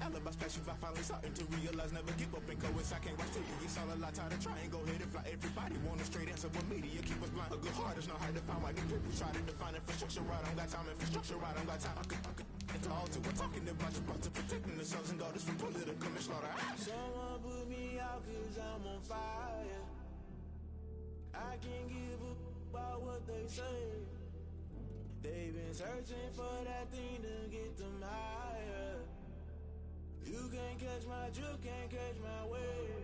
alibi special. I finally starting to realize never give up and go. I can't watch TV. It's all a lot. Tired of trying. Go ahead and fly. Everybody want a straight answer, but media keep us blind. A good heart is not hard to find. Why the people try to define infrastructure right? I don't got time. Infrastructure right? I don't got time. I could all to. We're talking about to protecting the sons and daughters from political slaughter. Someone put me out 'cause I'm on fire. I can't give up about what they say. They've been searching for that thing to get them higher. You can't catch my drift, can't catch my wave.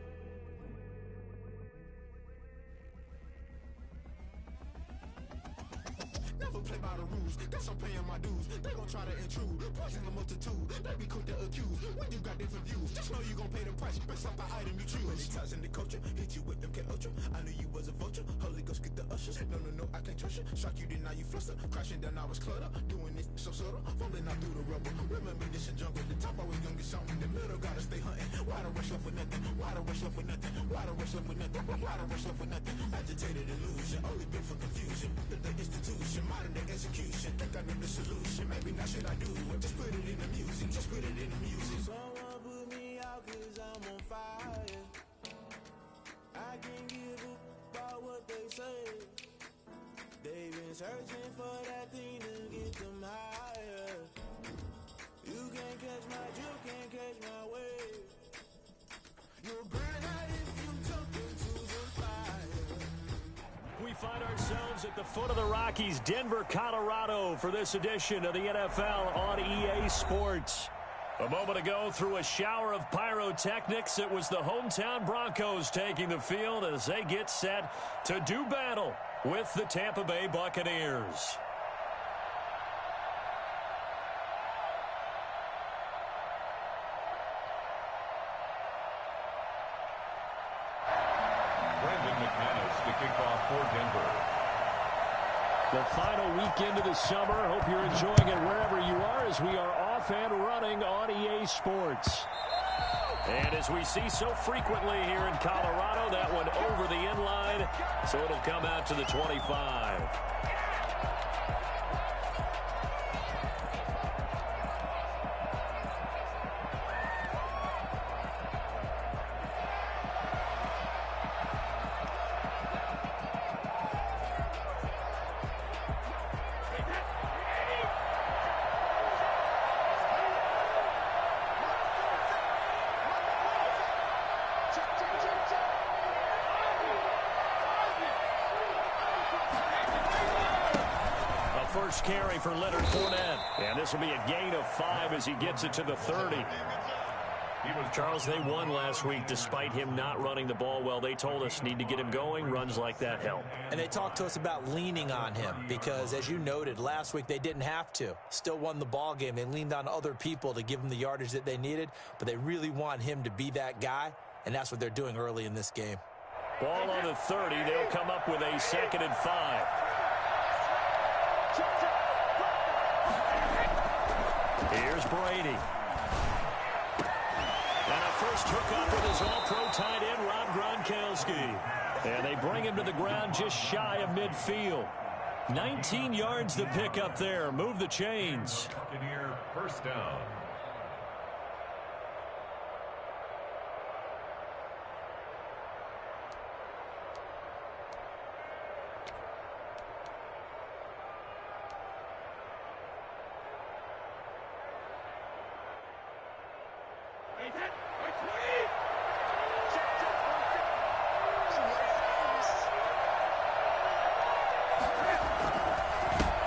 Never play by the rules, guess I'm paying my dues. They gon' try to intrude, poison the multitude. They be quick to accuse, when you got different views. Just know you gon' pay the price, based off the item you choose. Many times in the culture, hit you with MK Ultra. I knew you was a vulture, Holy Ghost get the ushers. No, I can't trust you. Shock you, then now you fluster. Crashing down, I was clutter. Doing this so subtle, falling out through the rubble. Remember this in jungle, the top always gonna get something. In the middle, gotta stay hunting. Why the rush left for nothing? Why the rush left for nothing? Why the rush left for nothing? Why the rush left for nothing? Agitated illusion, only built for confusion. The institution, modern day execution. Think I know the solution. Maybe not should I do it? Just put it in the music. Just put it in the music. Someone put me out 'cause I'm on fire. I can't give up about what they say. They've been searching for that thing to get them higher. You can't catch my drift, can't catch my wave. You'll burn out if you jump into the fire. We find ourselves at the foot of the Rockies, Denver, Colorado, for this edition of the NFL on EA Sports. A moment ago, through a shower of pyrotechnics, it was the hometown Broncos taking the field as they get set to do battle with the Tampa Bay Buccaneers. The final weekend of the summer. Hope you're enjoying it wherever you are as we are off and running on EA Sports. And as we see so frequently here in Colorado, that one over the inline, so it'll come out to the 25. First carry for Leonard Fournette. And this will be a gain of 5 as he gets it to the 30. Charles, they won last week despite him not running the ball well. They told us need to get him going. Runs like that help. And they talked to us about leaning on him because, as you noted, last week they didn't have to. Still won the ball game. They leaned on other people to give them the yardage that they needed, but they really want him to be that guy, and that's what they're doing early in this game. Ball on the 30. They'll come up with a 2nd and 5. Here's Brady. And a first hookup with his all-pro tight end, Rob Gronkowski. And they bring him to the ground just shy of midfield. 19 yards to pick up there. Move the chains. First down.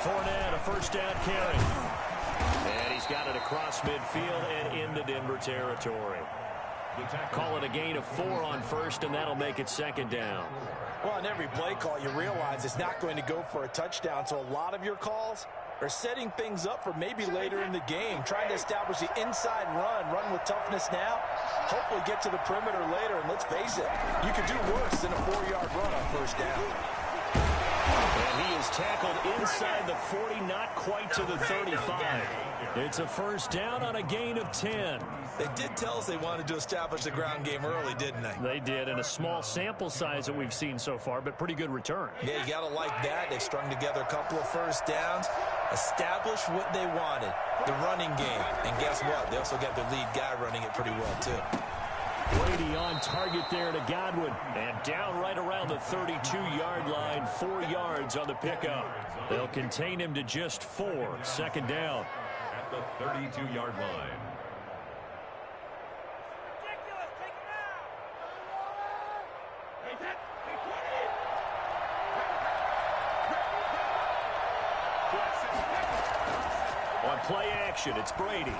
Fournette, a first down carry. And he's got it across midfield and into Denver territory. Call it a gain of 4 on first, and that'll make it 2nd down. Well, on every play call, you realize it's not going to go for a touchdown, so a lot of your calls are setting things up for maybe later in the game, trying to establish the inside run with toughness now, hopefully get to the perimeter later, and let's face it, you could do worse than a 4-yard run on first down. And he is tackled inside the 40, not quite to the 35. It's a first down on a gain of 10. They did tell us they wanted to establish the ground game early, didn't they? They did, in a small sample size that we've seen so far, but pretty good return. Yeah, you got to like that. They've strung together a couple of first downs, established what they wanted, the running game. And guess what? They also got their lead guy running it pretty well, too. Brady on target there to Godwin. And down right around the 32-yard line, 4 yards on the pickup. They'll contain him to just 4. Second down. At the 32-yard line. On play action, it's Brady.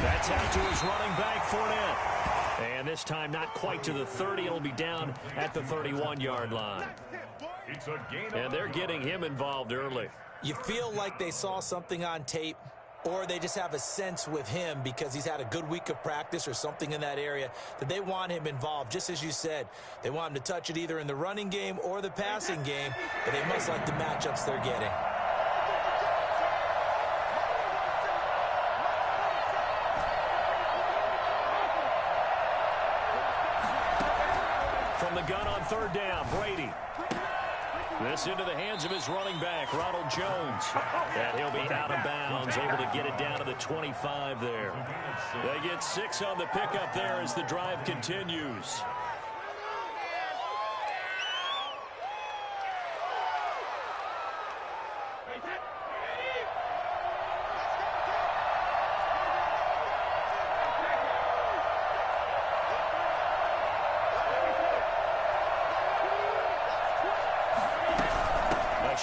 That's out to his running back, Fournette. And this time not quite to the 30. It'll be down at the 31-yard line. And they're getting him involved early. You feel like they saw something on tape, or they just have a sense with him because he's had a good week of practice or something in that area that they want him involved. Just as you said, they want him to touch it either in the running game or the passing game, but they must like the matchups they're getting. From the gun on third down, Brady. This into the hands of his running back, Ronald Jones. And he'll be out of bounds, able to get it down to the 25 there. They get 6 on the pickup there as the drive continues.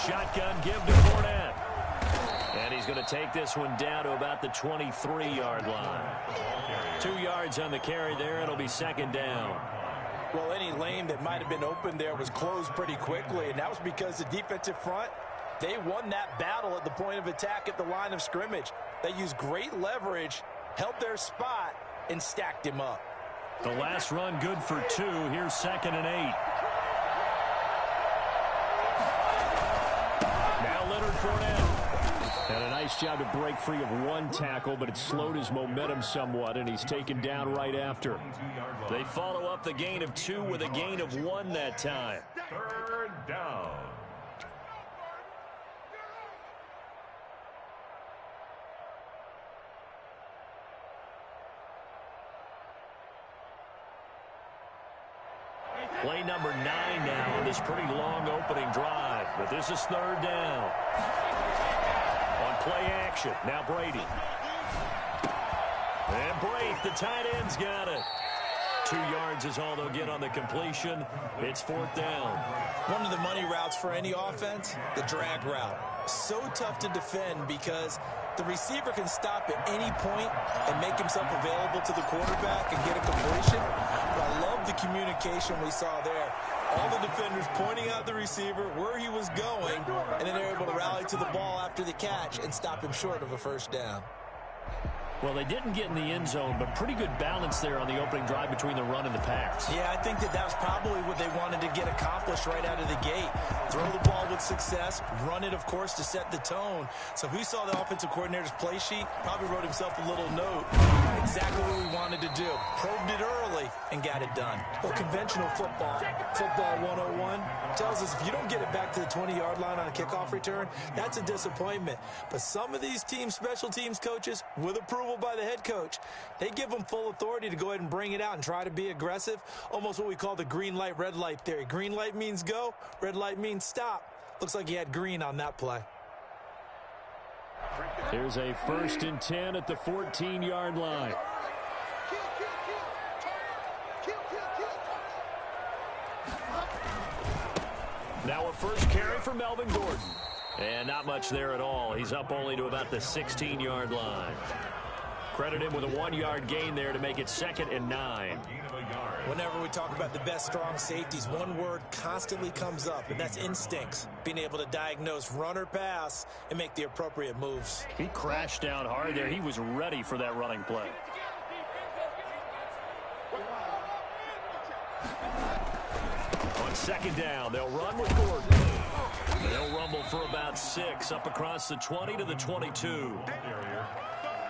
Shotgun give to Fournette. And he's going to take this one down to about the 23-yard line. 2 yards on the carry there. It'll be second down. Well, any lane that might have been open there was closed pretty quickly, and that was because the defensive front, they won that battle at the point of attack at the line of scrimmage. They used great leverage, held their spot, and stacked him up. The last run good for 2. Here's 2nd and 8. Fournette had a nice job to break free of 1 tackle, but it slowed his momentum somewhat, and he's taken down right after. They follow up the gain of 2 with a gain of 1 that time. Third down. Play number 9 now on this pretty long opening drive, but this is third down. On play action, now Brady. And Brate, the tight end's got it. 2 yards is all they'll get on the completion. It's 4th down. One of the money routes for any offense, the drag route. So tough to defend because the receiver can stop at any point and make himself available to the quarterback and get a completion. But I love the communication we saw there. All the defenders pointing out the receiver, where he was going, and then they're able to rally to the ball after the catch and stop him short of a first down. Well, they didn't get in the end zone, but pretty good balance there on the opening drive between the run and the pass. Yeah, I think that was probably what they wanted to get accomplished right out of the gate. Throw the ball with success, run it, of course, to set the tone. So who saw the offensive coordinator's play sheet? Probably wrote himself a little note. Exactly what we wanted to do. Probed it early and got it done. Well, conventional football 101, tells us if you don't get it back to the 20-yard line on a kickoff return, that's a disappointment. But some of these team special teams coaches, with approval by the head coach, they give them full authority to go ahead and bring it out and try to be aggressive. Almost what we call the green light, red light theory. Green light means go, red light means stop. Looks like he had green on that play. Here's a 1st and 10 at the 14-yard line. Now a first carry for Melvin Gordon. And not much there at all. He's up only to about the 16-yard line. Credit him with a 1-yard gain there to make it 2nd and 9. Whenever we talk about the best strong safeties, one word constantly comes up, and that's instincts. Being able to diagnose run or pass and make the appropriate moves. He crashed down hard there. He was ready for that running play. On 2nd down, they'll run with Gordon. They'll rumble for about 6 up across the 20 to the 22.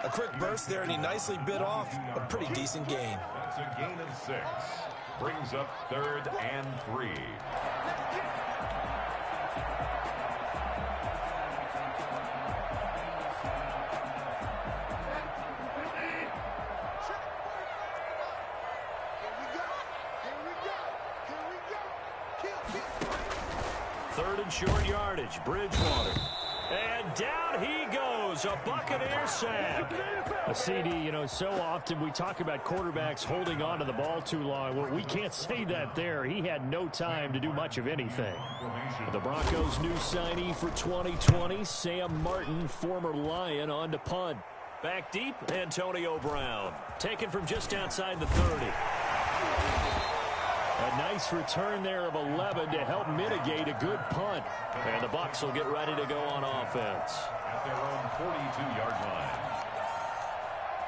A quick burst there, and he nicely bit off a pretty decent gain. That's a gain of 6. Brings up 3rd and 3. Third and short yardage, Bridgewater. And down he goes, a Buccaneer sack. A CD, you know, so often we talk about quarterbacks holding on to the ball too long. Well, we can't say that there. He had no time to do much of anything. The Broncos' new signee for 2020, Sam Martin, former Lion, on to punt. Back deep, Antonio Brown. Taken from just outside the 30. A nice return there of 11 to help mitigate a good punt. And the Bucs will get ready to go on offense. At their own 42-yard line.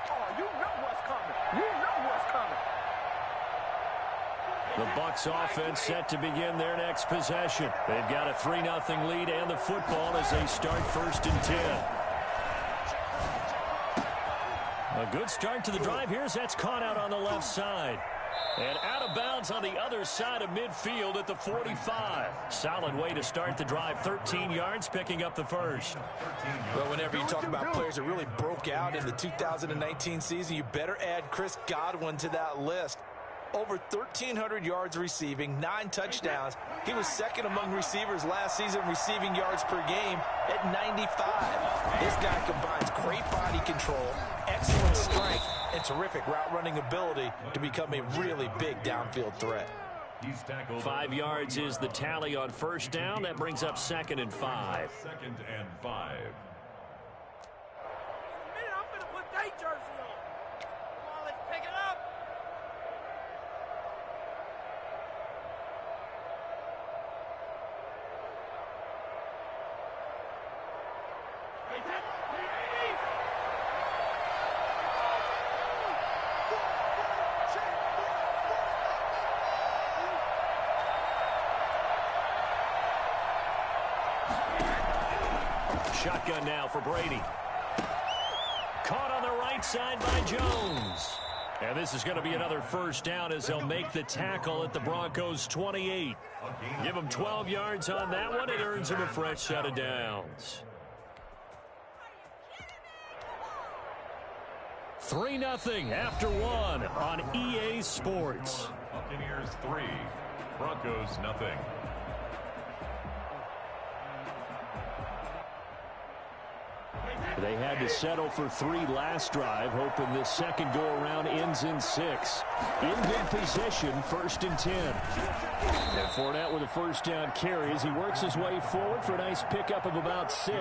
Oh, you know what's coming. You know what's coming. The Bucs offense set to begin their next possession. They've got a 3-0 lead and the football as they start 1st and 10. A good start to the drive here as that's caught out on the left side. And out of bounds on the other side of midfield at the 45. Solid way to start the drive. 13 yards, picking up the first. Well, whenever you talk about players that really broke out in the 2019 season, you better add Chris Godwin to that list. Over 1,300 yards receiving, 9 touchdowns. He was second among receivers last season receiving yards per game at 95. This guy combines great body control, excellent strength, and terrific route running ability to become a really big downfield threat. 5 yards is the tally on 1st down. That brings up 2nd and 5. 2nd and 5. I'm going to put that jersey on. Come on, let's pick it up. Shotgun now for Brady. Caught on the right side by Jones. And this is going to be another 1st down as they'll make the tackle at the Broncos' 28. Give them 12 yards on that one. It earns them a fresh set of downs. 3-0 after 1 on EA Sports. Buccaneers 3, Broncos nothing. They had to settle for 3 last drive, hoping this second go-around ends in 6. In good position, 1st and 10. And Fournette with a 1st down carry as he works his way forward for a nice pickup of about 6.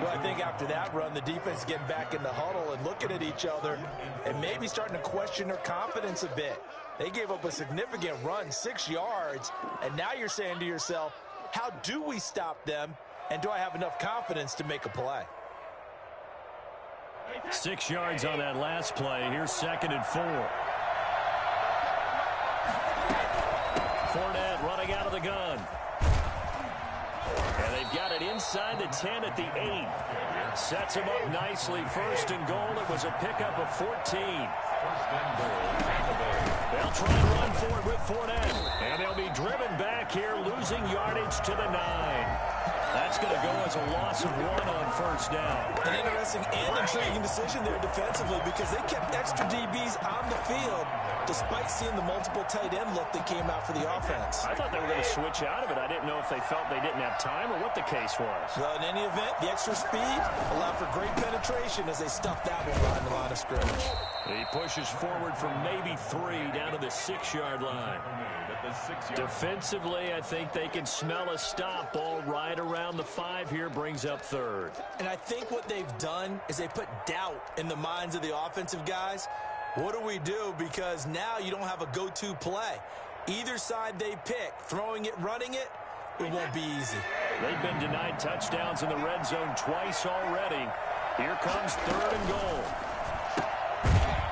Well, I think after that run, the defense getting back in the huddle and looking at each other and maybe starting to question their confidence a bit. They gave up a significant run, 6 yards, and now you're saying to yourself, how do we stop them? And do I have enough confidence to make a play? 6 yards on that last play. Here's 2nd and 4. Fournette running out of the gun. And they've got it inside the 10 at the 8. Sets him up nicely. 1st and goal. It was a pickup of 14. They'll try and run for it with Fournette. And they'll be driven back here, losing yardage to the 9. That's going to go as a loss of 1 on 1st down. An interesting and intriguing decision there defensively because they kept extra DBs on the field despite seeing the multiple tight end look that came out for the offense. I thought they were going to switch out of it. I didn't know if they felt they didn't have time or what the case was. Well, in any event, the extra speed allowed for great penetration as they stuffed that one behind the line of scrimmage. He pushes forward from maybe 3 down to the 6-yard line. Defensively, I think they can smell a stop ball right around the 5 here, brings up 3rd. And I think what they've done is they put doubt in the minds of the offensive guys. What do we do? Because now you don't have a go-to play. Either side they pick, throwing it, running it, it won't be easy. They've been denied touchdowns in the red zone twice already. Here comes 3rd and goal.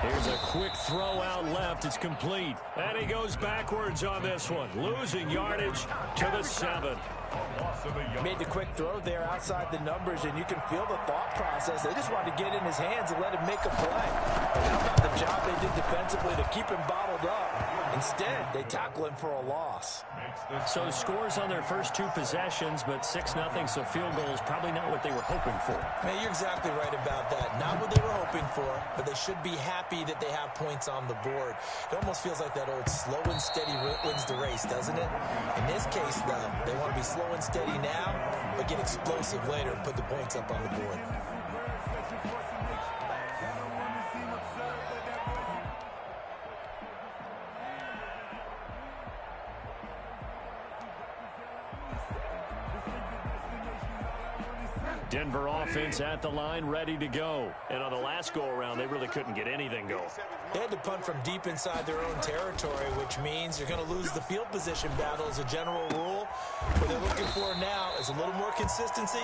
Here's There's a quick throw out left. It's complete. And he goes backwards on this one, losing yardage to the 7. Made the quick throw there outside the numbers, and you can feel the thought process. They just wanted to get in his hands and let him make a play. But how about the job they did defensively to keep him bottled up? Instead, they tackle him for a loss. So scores on their first 2 possessions, but 6-0, so field goal is probably not what they were hoping for. Man, you're exactly right about that. Not what they were hoping for, but they should be happy that they have points on the board. It almost feels like that old slow and steady wins the race, doesn't it? In this case, though, they want to be slow and steady now, but get explosive later and put the points up on the board. Denver offense at the line, ready to go. And on the last go-around, they really couldn't get anything going. They had to punt from deep inside their own territory, which means you're going to lose the field position battle as a general rule. What they're looking for now is a little more consistency,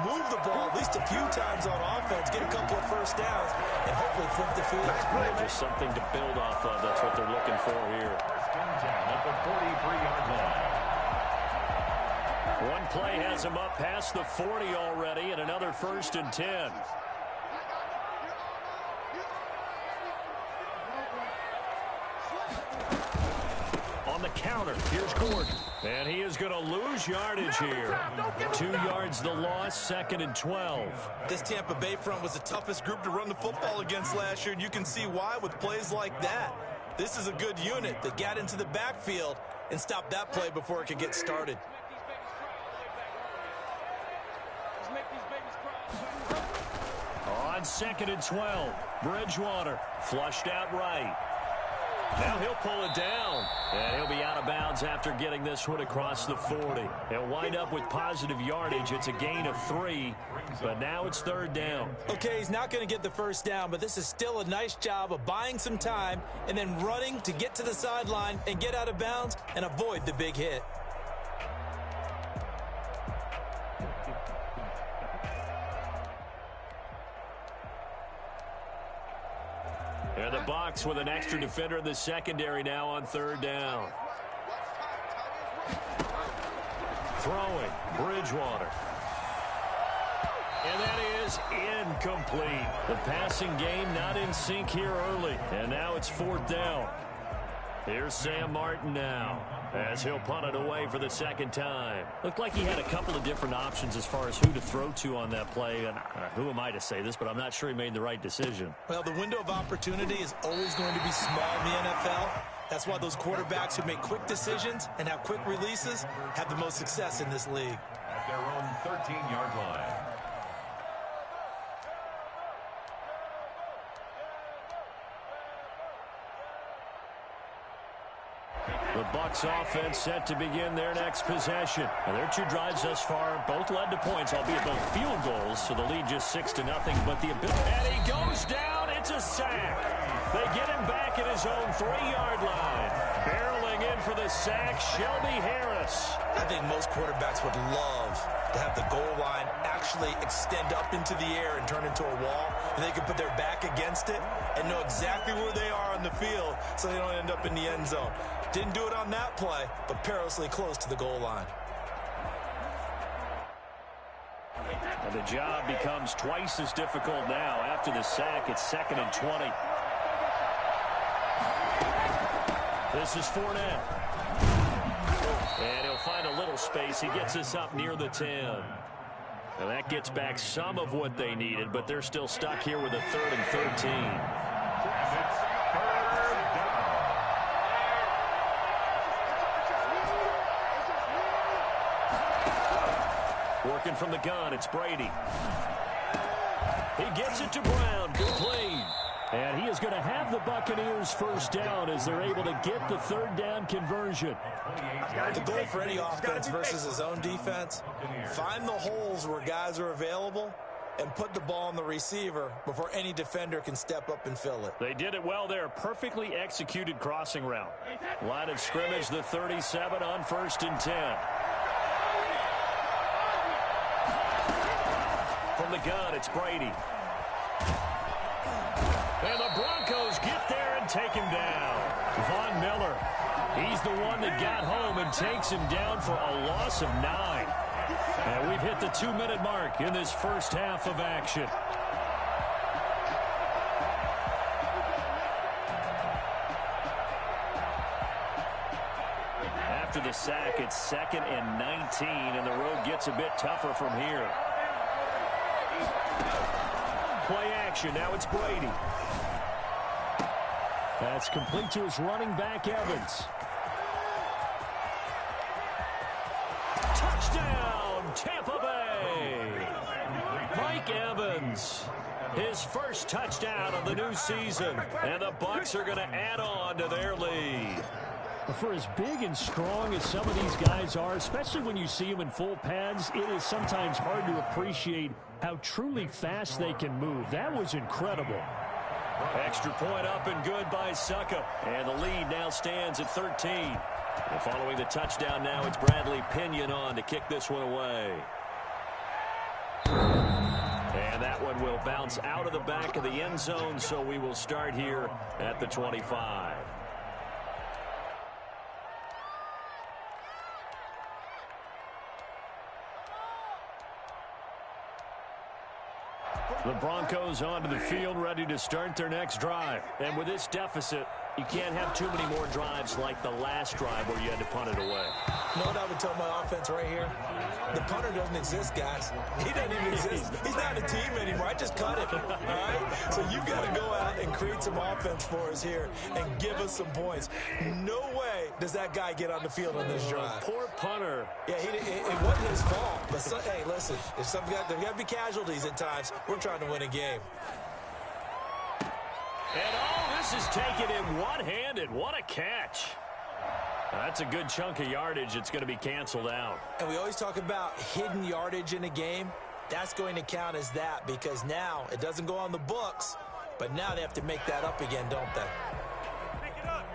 move the ball at least a few times on offense, get a couple of first downs, and hopefully flip the field. Just something to build off of. That's what they're looking for here. At the 43-yard line. One play has him up past the 40 already, and another 1st and 10. On the counter, here's Gordon. And he is going to lose yardage here. 2 yards the loss, 2nd and 12. This Tampa Bay front was the toughest group to run the football against last year, and you can see why with plays like that. This is a good unit that got into the backfield and stopped that play before it could get started. On 2nd and 12, Bridgewater flushed out right. Now he'll pull it down, and he'll be out of bounds after getting this one across the 40. He'll wind up with positive yardage. It's a gain of 3, but now it's 3rd down. Okay, he's not going to get the first down, but this is still a nice job of buying some time and then running to get to the sideline and get out of bounds and avoid the big hit. And the Bucs with an extra defender in the secondary now on 3rd down. Throwing, Bridgewater. And that is incomplete. The passing game not in sync here early. And now it's 4th down. Here's Sam Martin now, as he'll punt it away for the 2nd time. Looked like he had a couple of different options as far as who to throw to on that play. And who am I to say this, but I'm not sure he made the right decision. Well, the window of opportunity is always going to be small in the NFL. That's why those quarterbacks who make quick decisions and have quick releases have the most success in this league. At their own 13-yard line. The Bucs offense set to begin their next possession. And their 2 drives thus far both led to points, albeit both field goals, so the lead just 6-0. But the ability, and he goes down. It's a sack. They get him back at his own 3-yard line. Barreling in for the sack, Shelby Harris. I think most quarterbacks would love to have the goal line actually extend up into the air and turn into a wall, and they can put their back against it and know exactly where they are on the field so they don't end up in the end zone. Didn't do it on that play, but perilously close to the goal line. And the job becomes twice as difficult now. After the sack, it's 2nd and 20. This is Fournette. And he'll find a little space. He gets us up near the 10. And that gets back some of what they needed, but they're still stuck here with a 3rd and 13. Working from the gun, it's Brady. He gets it to Brown, complete. And he is going to have the Buccaneers first down as they're able to get the 3rd down conversion. The goal for any offense versus his own defense, find the holes where guys are available and put the ball on the receiver before any defender can step up and fill it. They did it well there. Perfectly executed crossing route. Line of scrimmage, the 37 on 1st and 10. From the gun, it's Brady. And the Broncos get take him down. Von Miller, he's the one that got home and takes him down for a loss of 9. And we've hit the 2-minute mark in this first half of action. After the sack, it's 2nd and 19, and the road gets a bit tougher from here. Play action. Now it's Brady. That's complete to his running back, Evans. Touchdown, Tampa Bay. Mike Evans, his first touchdown of the new season, and the Bucs are going to add on to their lead. For as big and strong as some of these guys are, especially when you see them in full pads, it is sometimes hard to appreciate how truly fast they can move. That was incredible. Extra point up and good by Succa. And the lead now stands at 13. And following the touchdown now, it's Bradley Pinion on to kick this one away. And that one will bounce out of the back of the end zone, so we will start here at the 25. The Broncos onto the field, ready to start their next drive. And with this deficit, you can't have too many more drives like the last drive where you had to punt it away. You know what I would tell my offense right here? The punter doesn't exist, guys. He doesn't even exist. He's not a team anymore. I just cut him, all right? So you got to go out and create some offense for us here and give us some points. No way does that guy get on the field on this drive. Poor punter. Yeah, it wasn't his fault. But, hey, listen, if there got to be casualties at times, we're trying to win a game. And this is taken in one-handed. What a catch. That's a good chunk of yardage. It's going to be canceled out. And we always talk about hidden yardage in a game. That's going to count as that because now it doesn't go on the books, but now they have to make that up again, don't they? Pick it up.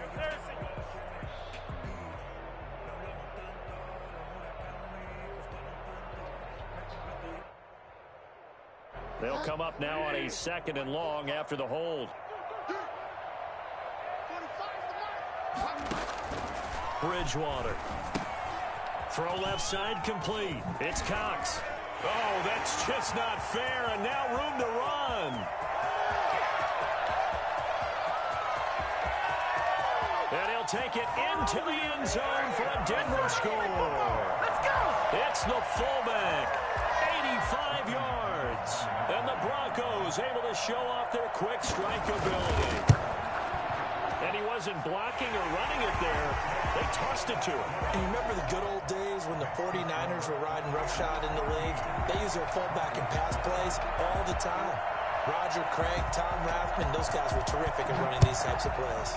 They'll come up now on a 2nd and long after the hold. Bridgewater. Throw left side complete. It's Cox. Oh, that's just not fair, and now room to run. And he'll take it into the end zone for a Denver score. Let's go! It's the fullback. 85 yards. And the Broncos able to show off their quick strike ability. And he wasn't blocking or running it there. They tossed it to him. And you remember the good old days when the 49ers were riding roughshod in the league? They used their fullback in pass plays all the time. Roger Craig, Tom Rathman, those guys were terrific at running these types of plays.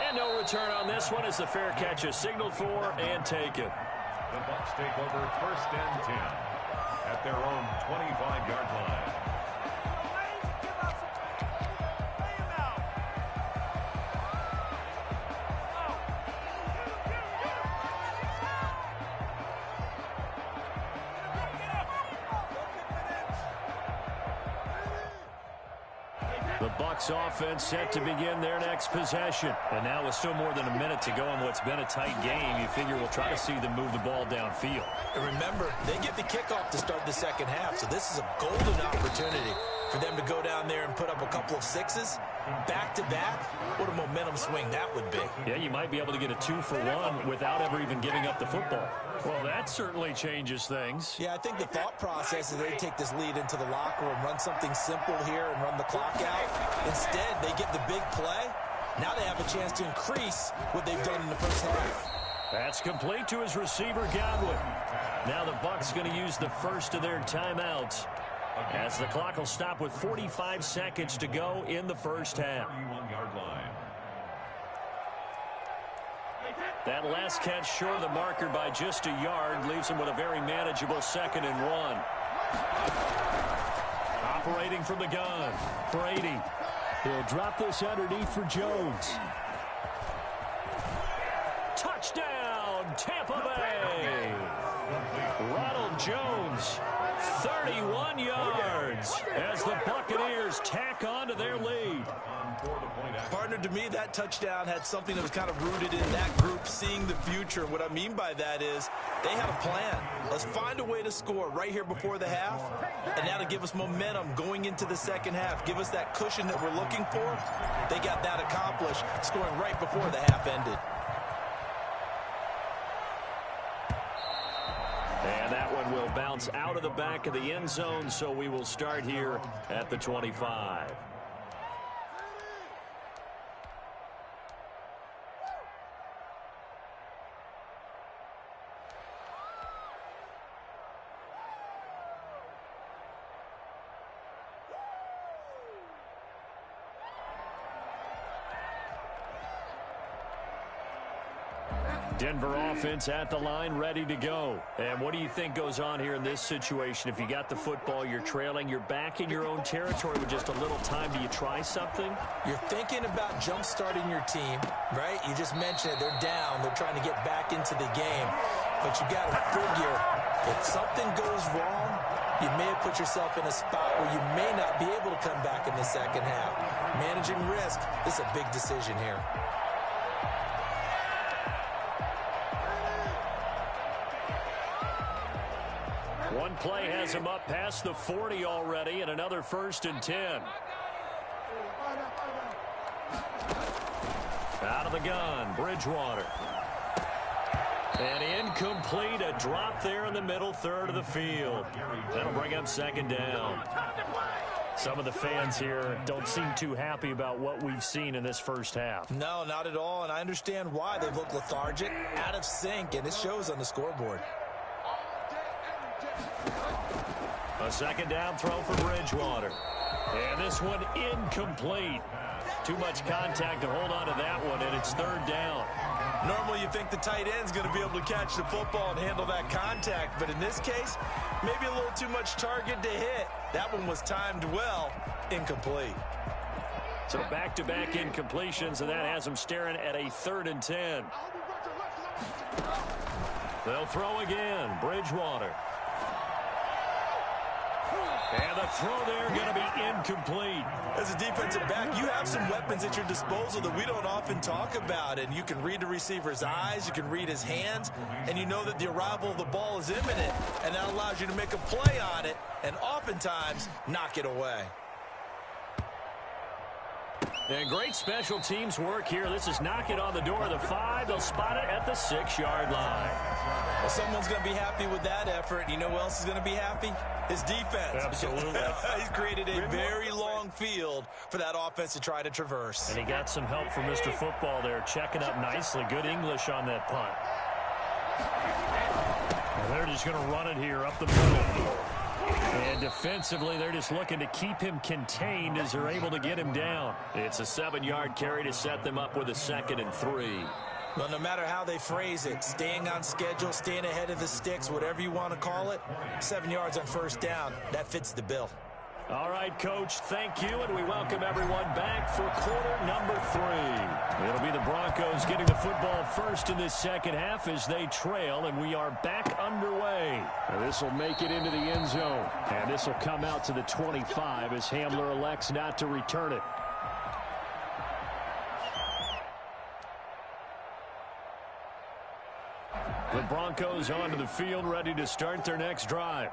And no return on this one as the fair catch is signaled for and taken. The Bucs take over 1st and 10 at their own 25-yard line. The Bucs offense set to begin their next possession. And now with still more than a minute to go in what's been a tight game, you figure we'll try to see them move the ball downfield. And remember, they get the kickoff to start the second half, so this is a golden opportunity for them to go down there and put up a couple of sixes back-to-back. What a momentum swing that would be. Yeah, you might be able to get a 2-for-1 without ever even giving up the football. Well, that certainly changes things. Yeah, I think the thought process is they take this lead into the locker room, run something simple here and run the clock out. Instead, they get the big play. Now they have a chance to increase what they've done in the first half. That's complete to his receiver, Godwin. Now the Bucs going to use the first of their timeouts as the clock will stop with 45 seconds to go in the first half. 31-yard line. That last catch short of the marker by just a yard leaves him with a very manageable 2nd and 1. Operating from the gun, Brady. He'll drop this underneath for Jones. Touchdown, Tampa Bay. Ronald Jones, 31 yards as the Buccaneers tack on to their lead Hunter, to me, that touchdown had something that was kind of rooted in that group seeing the future. What I mean by that is they had a plan. Let's find a way to score right here before the half, and that'll give us momentum going into the second half. Give us that cushion that we're looking for. They got that accomplished, scoring right before the half ended. And that one will bounce out of the back of the end zone, so we will start here at the 25. Denver offense at the line, ready to go. And what do you think goes on here in this situation? If you got the football, you're trailing, you're back in your own territory with just a little time. Do you try something? You're thinking about jump-starting your team, right? You just mentioned it. They're down. They're trying to get back into the game. But you got to figure, if something goes wrong, you may have put yourself in a spot where you may not be able to come back in the second half. Managing risk, this is a big decision here. One play has him up past the 40 already, and another 1st and 10. Out of the gun, Bridgewater. And incomplete, a drop there in the middle third of the field. That'll bring up 2nd down. Some of the fans here don't seem too happy about what we've seen in this first half. No, not at all, and I understand why. They look lethargic, out of sync, and it shows on the scoreboard. A 2nd down throw for Bridgewater. And this one incomplete. Too much contact to hold on to that one, and it's 3rd down. Normally you think the tight end's going to be able to catch the football and handle that contact, but in this case, maybe a little too much target to hit. That one was timed well, incomplete. So back-to-back incompletions, and that has them staring at a 3rd and 10. They'll throw again, Bridgewater. And the throw there going to be incomplete. As a defensive back, you have some weapons at your disposal that we don't often talk about. And you can read the receiver's eyes, you can read his hands, and you know that the arrival of the ball is imminent. And that allows you to make a play on it and oftentimes knock it away. And great special teams work here. This is knock it on the door of the 5. They'll spot it at the 6-yard line. Well, someone's going to be happy with that effort. You know who else is going to be happy? His defense. Absolutely. He's created a very long field for that offense to try to traverse. And he got some help from Mr. Football there, checking up nicely. Good English on that punt. And they're just going to run it here up the middle. And defensively, they're just looking to keep him contained as they're able to get him down. It's a 7-yard carry to set them up with a 2nd and 3. Well, no matter how they phrase it, staying on schedule, staying ahead of the sticks, whatever you want to call it, 7 yards on 1st down, that fits the bill. All right, Coach, thank you, and we welcome everyone back for quarter number 3. It'll be the Broncos getting the football first in this second half as they trail, and we are back underway. This will make it into the end zone, and this will come out to the 25 as Hamler elects not to return it. The Broncos onto the field, ready to start their next drive.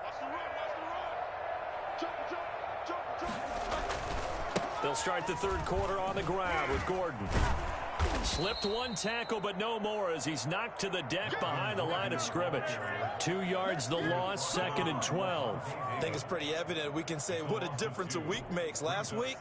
They'll start the 3rd quarter on the ground with Gordon. Slipped one tackle, but no more as he's knocked to the deck behind the line of scrimmage. 2 yards the loss, 2nd and 12. I think it's pretty evident. We can say what a difference a week makes. Last week,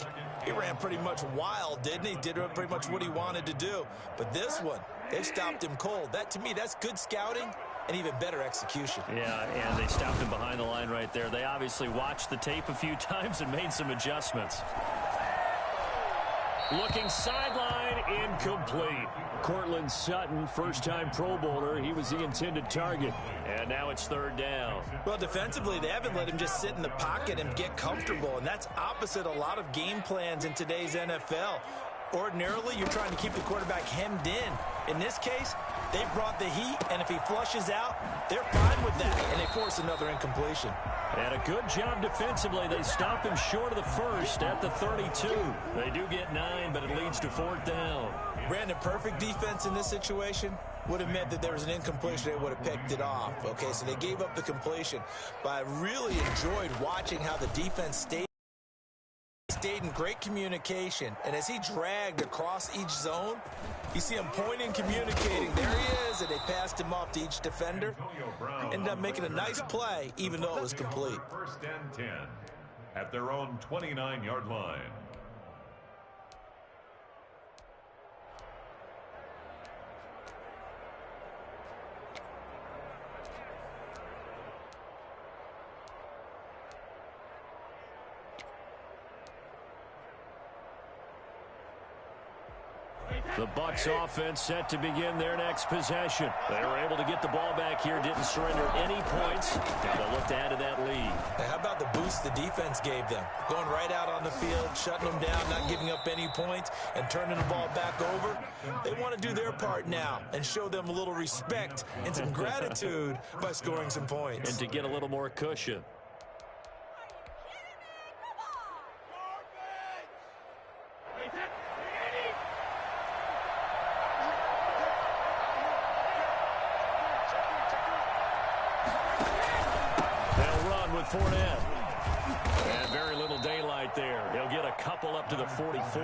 he ran pretty much wild, didn't he? Did pretty much what he wanted to do. But this one, they stopped him cold. That, to me, that's good scouting and even better execution. Yeah, and they stopped him behind the line right there. They obviously watched the tape a few times and made some adjustments. Looking sideline, incomplete. Cortland Sutton, first-time Pro Bowler. He was the intended target. And now it's 3rd down. Well, defensively, they haven't let him just sit in the pocket and get comfortable. And that's opposite a lot of game plans in today's NFL. Ordinarily, you're trying to keep the quarterback hemmed in. In this case, they brought the heat, and if he flushes out, they're fine with that, and they force another incompletion. And a good job defensively. They stop him short of the first at the 32. They do get 9, but it leads to 4th down. Brandon, perfect defense in this situation would have meant that there was an incompletion. They would have picked it off. Okay, so they gave up the completion. But I really enjoyed watching how the defense stayed in great communication. And as he dragged across each zone, you see him pointing, communicating. There he is, and they passed him off to each defender. Ended up making a nice play, even though it was complete. 1st and 10 at their own 29-yard line. The Bucs offense set to begin their next possession. They were able to get the ball back here, didn't surrender any points. Now they'll look to add to that lead. Now, how about the boost the defense gave them? Going right out on the field, shutting them down, not giving up any points, and turning the ball back over. They want to do their part now and show them a little respect and some gratitude by scoring some points. And to get a little more cushion. Fournette. And very little daylight there. He'll get a couple up to the 44.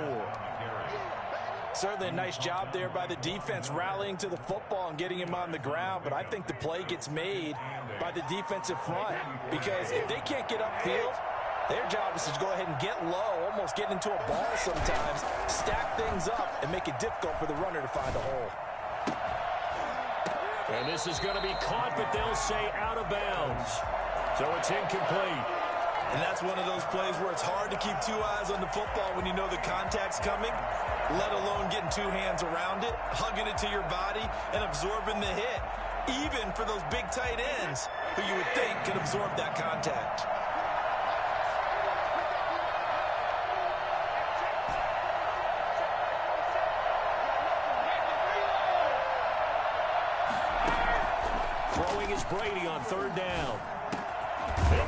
Certainly a nice job there by the defense rallying to the football and getting him on the ground, but I think the play gets made by the defensive front because if they can't get upfield, their job is to go ahead and get low, almost get into a ball sometimes, stack things up, and make it difficult for the runner to find a hole. And this is going to be caught, but they'll say out of bounds. So it's incomplete. And that's one of those plays where it's hard to keep two eyes on the football when you know the contact's coming, let alone getting two hands around it, hugging it to your body, and absorbing the hit, even for those big tight ends who you would think could absorb that contact. Throwing is Brady on 3rd down.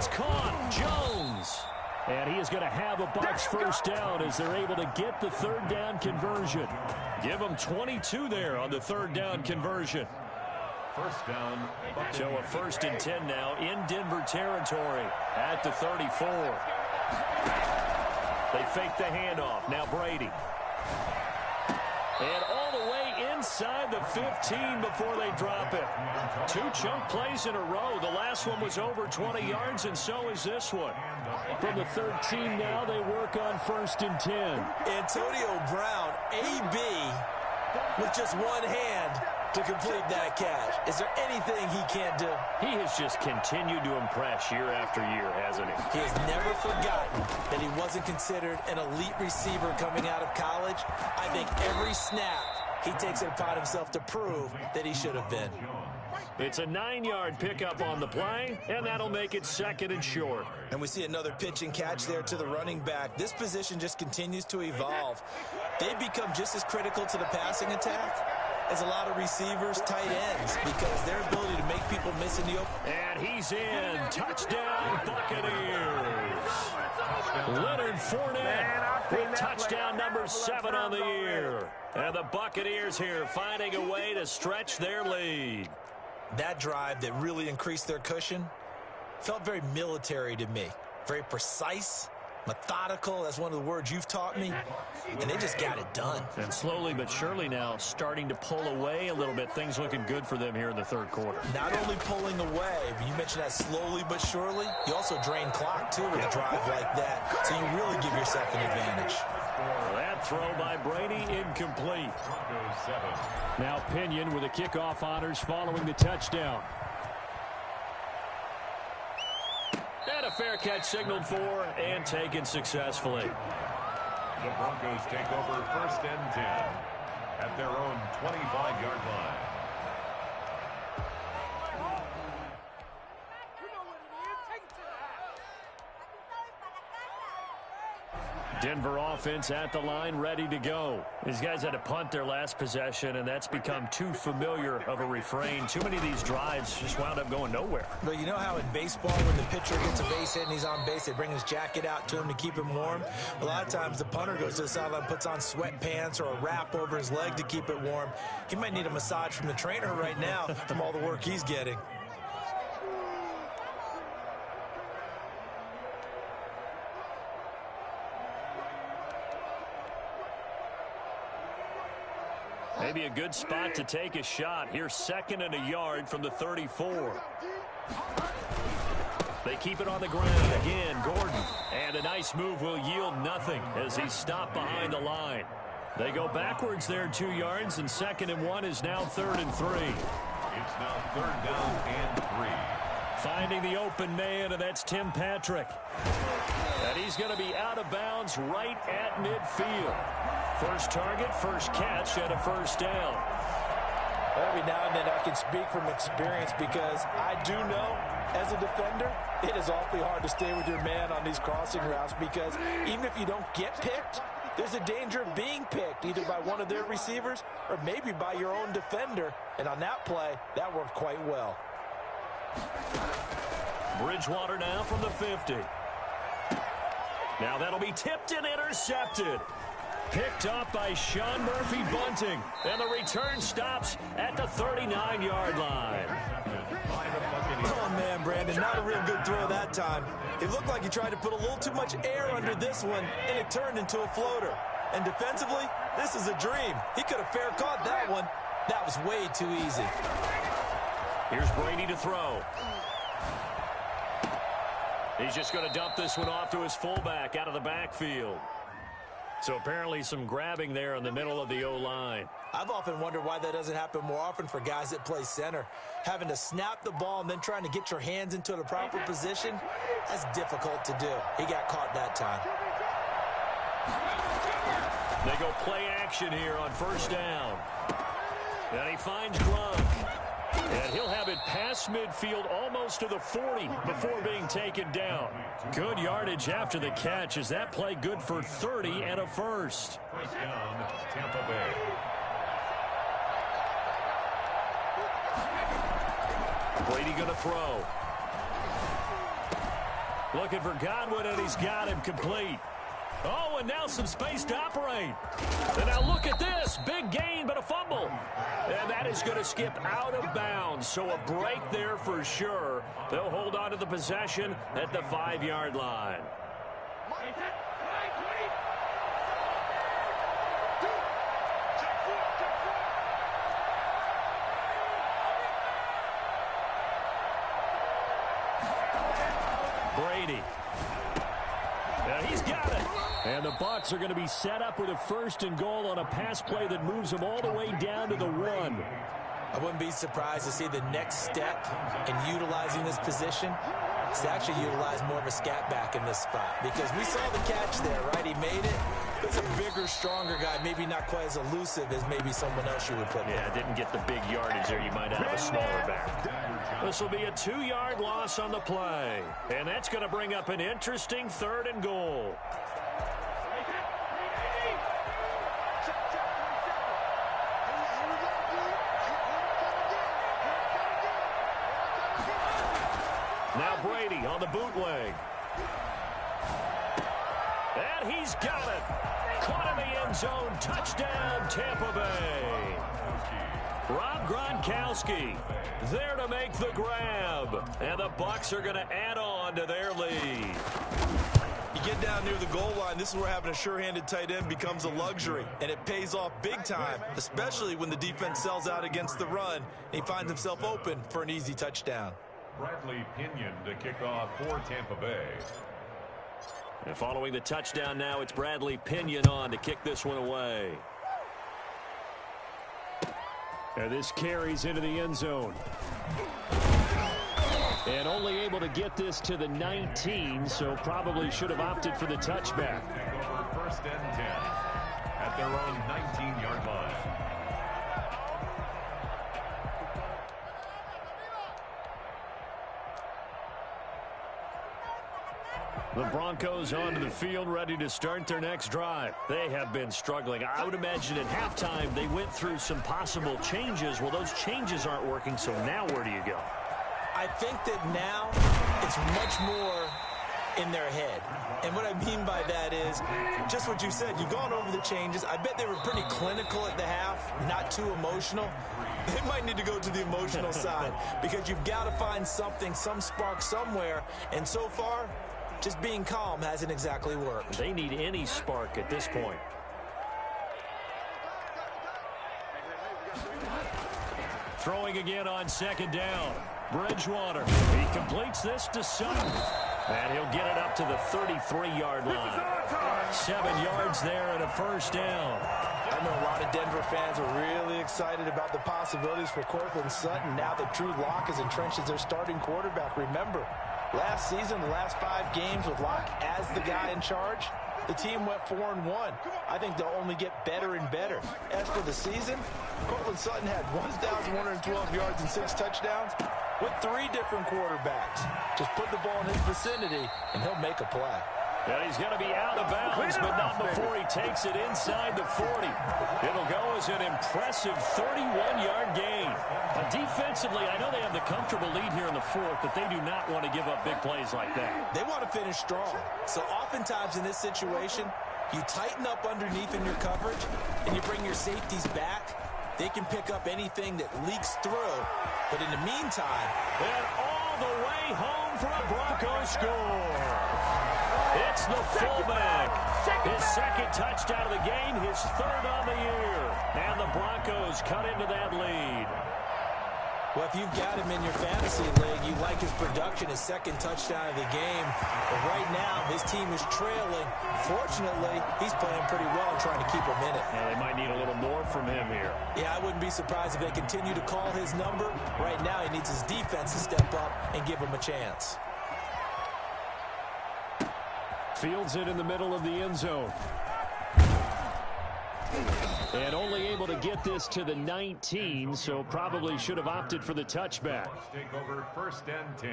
It's caught. Jones. And he is going to have a Bucs 1st down as they're able to get the 3rd down conversion. Give them 22 there on the 3rd down conversion. 1st down. So a 1st and 10 now in Denver territory at the 34. They fake the handoff. Now Brady. And all the way inside the 15 before they drop it. 2 chunk plays in a row. The last one was over 20 yards, and so is this one. From the 13 now, they work on 1st and 10. Antonio Brown, AB, with just one hand to complete that catch. Is there anything he can't do? He has just continued to impress year after year, hasn't he? He has never forgotten that he wasn't considered an elite receiver coming out of college. I think every snap he takes it upon himself to prove that he should have been. It's a 9-yard pickup on the play, and that'll make it 2nd and short. And we see another pitch and catch there to the running back. This position just continues to evolve. They become just as critical to the passing attack as a lot of receivers, tight ends, because their ability to make people miss in the open. And he's in. Touchdown, Buccaneers. Leonard Fournette with touchdown number 7 on the year. And the Buccaneers here finding a way to stretch their lead. That drive that really increased their cushion felt very military to me. Very precise, methodical. That's one of the words you've taught me. And they just got it done. And slowly but surely now starting to pull away a little bit. Things looking good for them here in the 3rd quarter. Not only pulling away, but you mentioned that slowly but surely. You also drain clock, too, with a drive like that. So you really give yourself an advantage. That throw by Brady incomplete. Now Pinion with the kickoff honors following the touchdown. And a fair catch signaled for and taken successfully. The Broncos take over 1st and 10 at their own 25-yard line. Denver offense at the line, ready to go. These guys had to punt their last possession, and that's become too familiar of a refrain. Too many of these drives just wound up going nowhere. But you know how in baseball, when the pitcher gets a base hit and he's on base, they bring his jacket out to him to keep him warm? A lot of times the punter goes to the sideline, puts on sweatpants or a wrap over his leg to keep it warm. He might need a massage from the trainer right now from all the work he's getting. Maybe a good spot to take a shot. Here's 2nd and a yard from the 34. They keep it on the ground. Again, Gordon. And a nice move will yield nothing as he's stopped behind the line. They go backwards there 2 yards, and 2nd and 1 is now 3rd and 3. It's now 3rd down and 3. Finding the open man, and that's Tim Patrick. And he's going to be out of bounds right at midfield. First target, first catch, and a first down. Every now and then I can speak from experience because I do know, as a defender, it is awfully hard to stay with your man on these crossing routes because even if you don't get picked, there's a danger of being picked either by one of their receivers or maybe by your own defender. And on that play, that worked quite well. Bridgewater now from the 50. Now that'll be tipped and intercepted. Picked up by Sean Murphy Bunting. And the return stops at the 39-yard line. Oh, man, Brandon, not a real good throw that time. It looked like he tried to put a little too much air under this one, and it turned into a floater. And defensively, this is a dream. He could have fair caught that one. That was way too easy. Here's Brady to throw. He's just going to dump this one off to his fullback out of the backfield. So apparently some grabbing there in the middle of the O-line. I've often wondered why that doesn't happen more often for guys that play center. Having to snap the ball and then trying to get your hands into the proper position, that's difficult to do. He got caught that time. They go play action here on first down. And he finds Gronk. And he'll have it past midfield almost to the 40 before being taken down. Good yardage after the catch. Is that play good for 30 and a first? First down, Tampa Bay. Brady going to throw. Looking for Godwin, and he's got him complete. Oh, and now some space to operate. And now look at this. Big gain, but a fumble. And that is going to skip out of bounds. So a break there for sure. They'll hold on to the possession at the 5-yard line. Brady. Now he's got it. And the Bucs are going to be set up with a 1st and goal on a pass play that moves them all the way down to the 1. I wouldn't be surprised to see the next step in utilizing this position is to actually utilize more of a scat back in this spot. Because we saw the catch there, right? He made it. He's a bigger, stronger guy, maybe not quite as elusive as maybe someone else you would put there. Yeah, didn't get the big yardage there. You might have a smaller back. This will be a 2-yard loss on the play. And that's going to bring up an interesting 3rd and goal. Now Brady on the bootleg. And he's got it. Caught in the end zone. Touchdown, Tampa Bay. Rob Gronkowski there to make the grab. And the Bucs are going to add on to their lead. You get down near the goal line, this is where having a sure-handed tight end becomes a luxury, and it pays off big time, especially when the defense sells out against the run, and he finds himself open for an easy touchdown. Bradley Pinion to kick off for Tampa Bay. And following the touchdown now, it's Bradley Pinion on to kick this one away. And this carries into the end zone. And only able to get this to the 19, so probably should have opted for the touchback. First and 10 at their own 19-yard line. The Broncos onto the field, ready to start their next drive. They have been struggling. I would imagine at halftime they went through some possible changes. Well, those changes aren't working, so now where do you go? I think that now it's much more in their head. And what I mean by that is just what you said. You've gone over the changes. I bet they were pretty clinical at the half, not too emotional. They might need to go to the emotional side because you've got to find something, some spark somewhere. And so far, just being calm hasn't exactly worked. They need any spark at this point. Throwing again on second down. Bridgewater. He completes this to Sutton. And he'll get it up to the 33-yard line. 7 yards there and a first down. I know a lot of Denver fans are really excited about the possibilities for Cortland Sutton now that Drew Lock is entrenched as their starting quarterback. Remember, last season, the last 5 games with Lock as the guy in charge, the team went 4-1. I think they'll only get better and better. As for the season, Cortland Sutton had 1,112 yards and 6 touchdowns with 3 different quarterbacks. Just put the ball in his vicinity, and he'll make a play. And he's going to be out of bounds, but not before he takes it inside the 40. It'll go as an impressive 31-yard gain. Defensively, I know they have the comfortable lead here in the 4th, but they do not want to give up big plays like that. They want to finish strong. So oftentimes in this situation, you tighten up underneath in your coverage, and you bring your safeties back. They can pick up anything that leaks through. But in the meantime, and all the way home for a Broncos score. It's the fullback. His second touchdown of the game, his 3rd on the year. And the Broncos cut into that lead. Well, if you've got him in your fantasy league, you like his production, his second touchdown of the game. But right now, his team is trailing. Fortunately, he's playing pretty well and trying to keep him in it. Yeah, they might need a little more from him here. Yeah, I wouldn't be surprised if they continue to call his number. Right now, he needs his defense to step up and give him a chance. Fields it in the middle of the end zone. And only able to get this to the 19, so probably should have opted for the touchback. Take over 1st and 10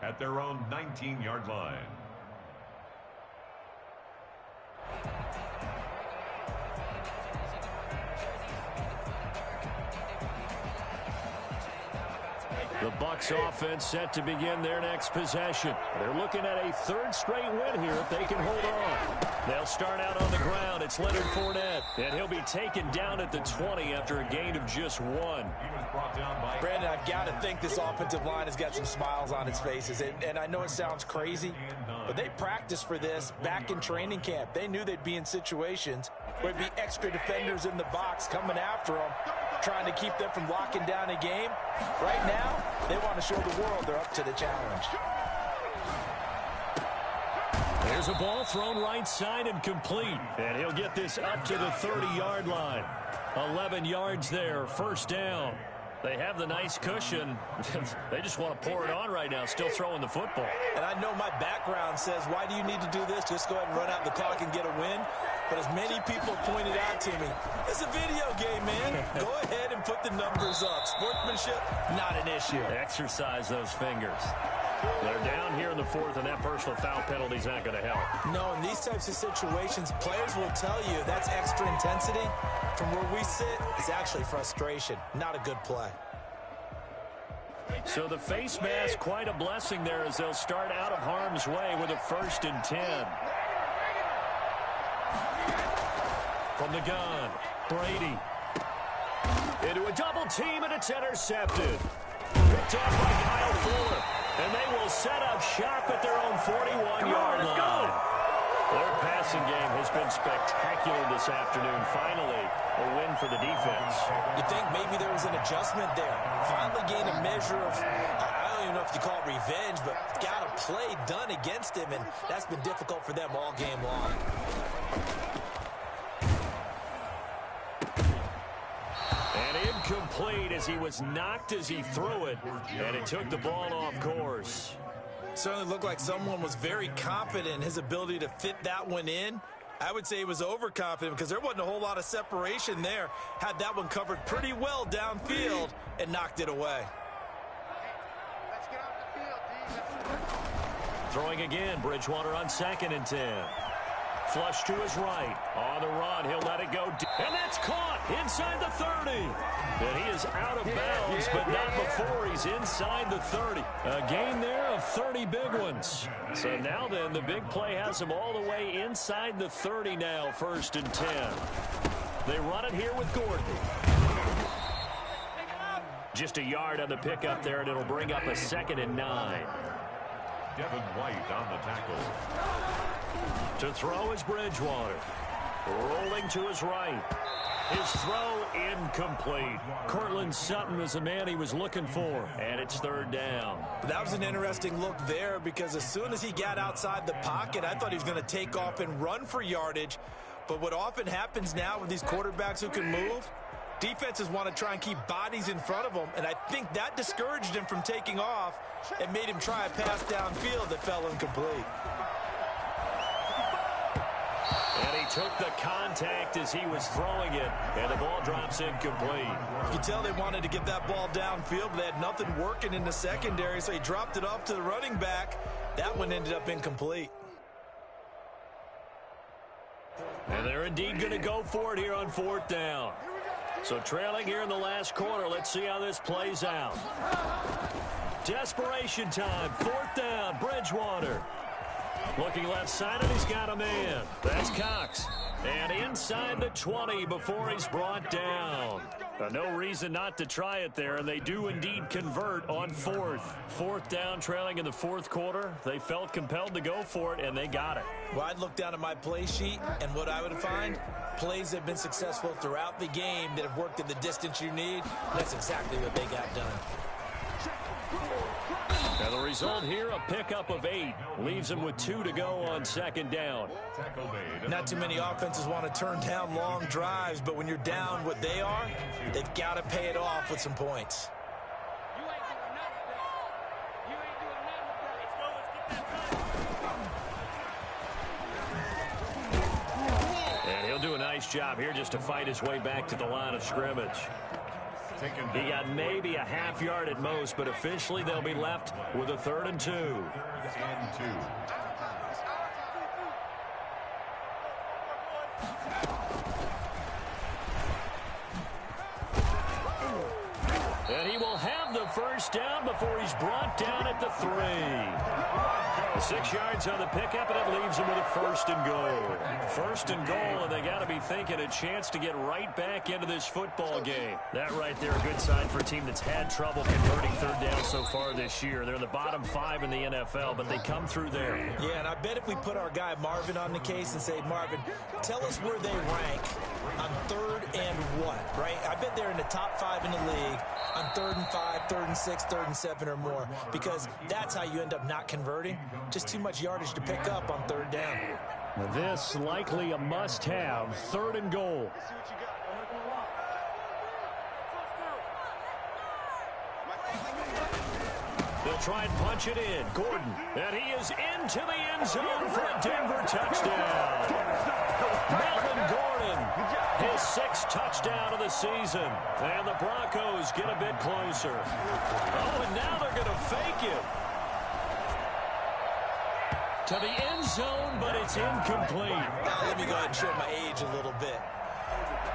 at their own 19-yard line. The Bucs offense set to begin their next possession. They're looking at a 3rd straight win here if they can hold on. They'll start out on the ground. It's Leonard Fournette, and he'll be taken down at the 20 after a gain of just 1. Brandon, I've got to think this offensive line has got some smiles on its faces. And I know it sounds crazy, but they practiced for this back in training camp. They knew they'd be in situations where there'd be extra defenders in the box coming after them, trying to keep them from locking down a game. Right now, they want to show the world they're up to the challenge. There's a ball thrown right side and complete. And he'll get this up to the 30-yard line. 11 yards there, first down. They have the nice cushion. They just want to pour it on right now, still throwing the football. And I know my background says, why do you need to do this? Just go ahead and run out the clock and get a win. But as many people pointed out to me, it's a video game, man. Go ahead and put the numbers up. Sportsmanship, not an issue. Exercise those fingers. They're down here in the 4th, and that personal foul penalty is not going to help. No, in these types of situations, players will tell you that's extra intensity. From where we sit, it's actually frustration, not a good play. So the face mask, quite a blessing there as they'll start out of harm's way with a 1st and 10. From the gun, Brady. Into a double team, and it's intercepted. Picked up by Kyle Fuller. And they will set up shop at their own 41-yard line. Their passing game has been spectacular this afternoon. Finally, a win for the defense. You think maybe there was an adjustment there. Finally gained a measure of, I don't even know if you call it revenge, but got a play done against him, and that's been difficult for them all game long. Incomplete as he was knocked as he threw it, and it took the ball off course. Certainly looked like someone was very confident in his ability to fit that one in. I would say he was overconfident because there wasn't a whole lot of separation there. Had that one covered pretty well downfield and knocked it away. Throwing again, Bridgewater on 2nd and 10. Flush to his right. On the run, he'll let it go. And that's caught inside the 30. And he is out of bounds, but not before he's inside the 30. A gain there of 30 big ones. So now then, the big play has him all the way inside the 30 now, 1st and 10. They run it here with Gordon. Just a yard on the pickup there, and it'll bring up a 2nd and 9. Devin White on the tackle. To throw is Bridgewater. Rolling to his right. His throw incomplete. Cortland Sutton is the man he was looking for. And it's 3rd down. That was an interesting look there because as soon as he got outside the pocket, I thought he was going to take off and run for yardage. But what often happens now with these quarterbacks who can move, defenses want to try and keep bodies in front of them. And I think that discouraged him from taking off and made him try a pass downfield that fell incomplete. And he took the contact as he was throwing it, and the ball drops incomplete. You can tell they wanted to get that ball downfield, but they had nothing working in the secondary, so he dropped it off to the running back. That one ended up incomplete. And they're indeed going to go for it here on 4th down. So trailing here in the last quarter, let's see how this plays out. Desperation time, 4th down, Bridgewater. Looking left side, and he's got a man. That's Cox. And inside the 20 before he's brought down. No reason not to try it there, and they do indeed convert on 4th. 4th down, trailing in the 4th quarter. They felt compelled to go for it, and they got it. Well, I'd look down at my play sheet, and what I would find, plays that have been successful throughout the game that have worked at the distance you need. That's exactly what they got done. And the result here, a pickup of 8. Leaves them with 2 to go on 2nd down. Not too many offenses want to turn down long drives, but when you're down what they are, they've got to pay it off with some points. And he'll do a nice job here just to fight his way back to the line of scrimmage. He got maybe a half yard at most, but officially they'll be left with a 3rd and 2. And he will have the 1st down before he's brought down at the 3. 6 yards on the pickup, and it leaves him with a 1st and goal. 1st and goal, and they got to be thinking a chance to get right back into this football game. That right there, a good sign for a team that's had trouble converting 3rd down so far this year. They're in the bottom 5 in the NFL, but they come through there. Yeah, and I bet if we put our guy Marvin on the case and say, Marvin, tell us where they rank on 3rd and what, right? I bet they're in the top 5 in the league on 3rd and 5, 3rd and 6, 3rd and 7 or more, because that's how you end up not converting. Just too much yardage to pick up on 3rd down. This likely a must-have, 3rd and goal. They'll try and punch it in. Gordon, and he is into the end zone for a Denver touchdown. Melvin Gordon, his 6th touchdown of the season. And the Broncos get a bit closer. Oh, and now they're going to fake it to the end zone, but it's incomplete. Now let me go ahead and show my age a little bit.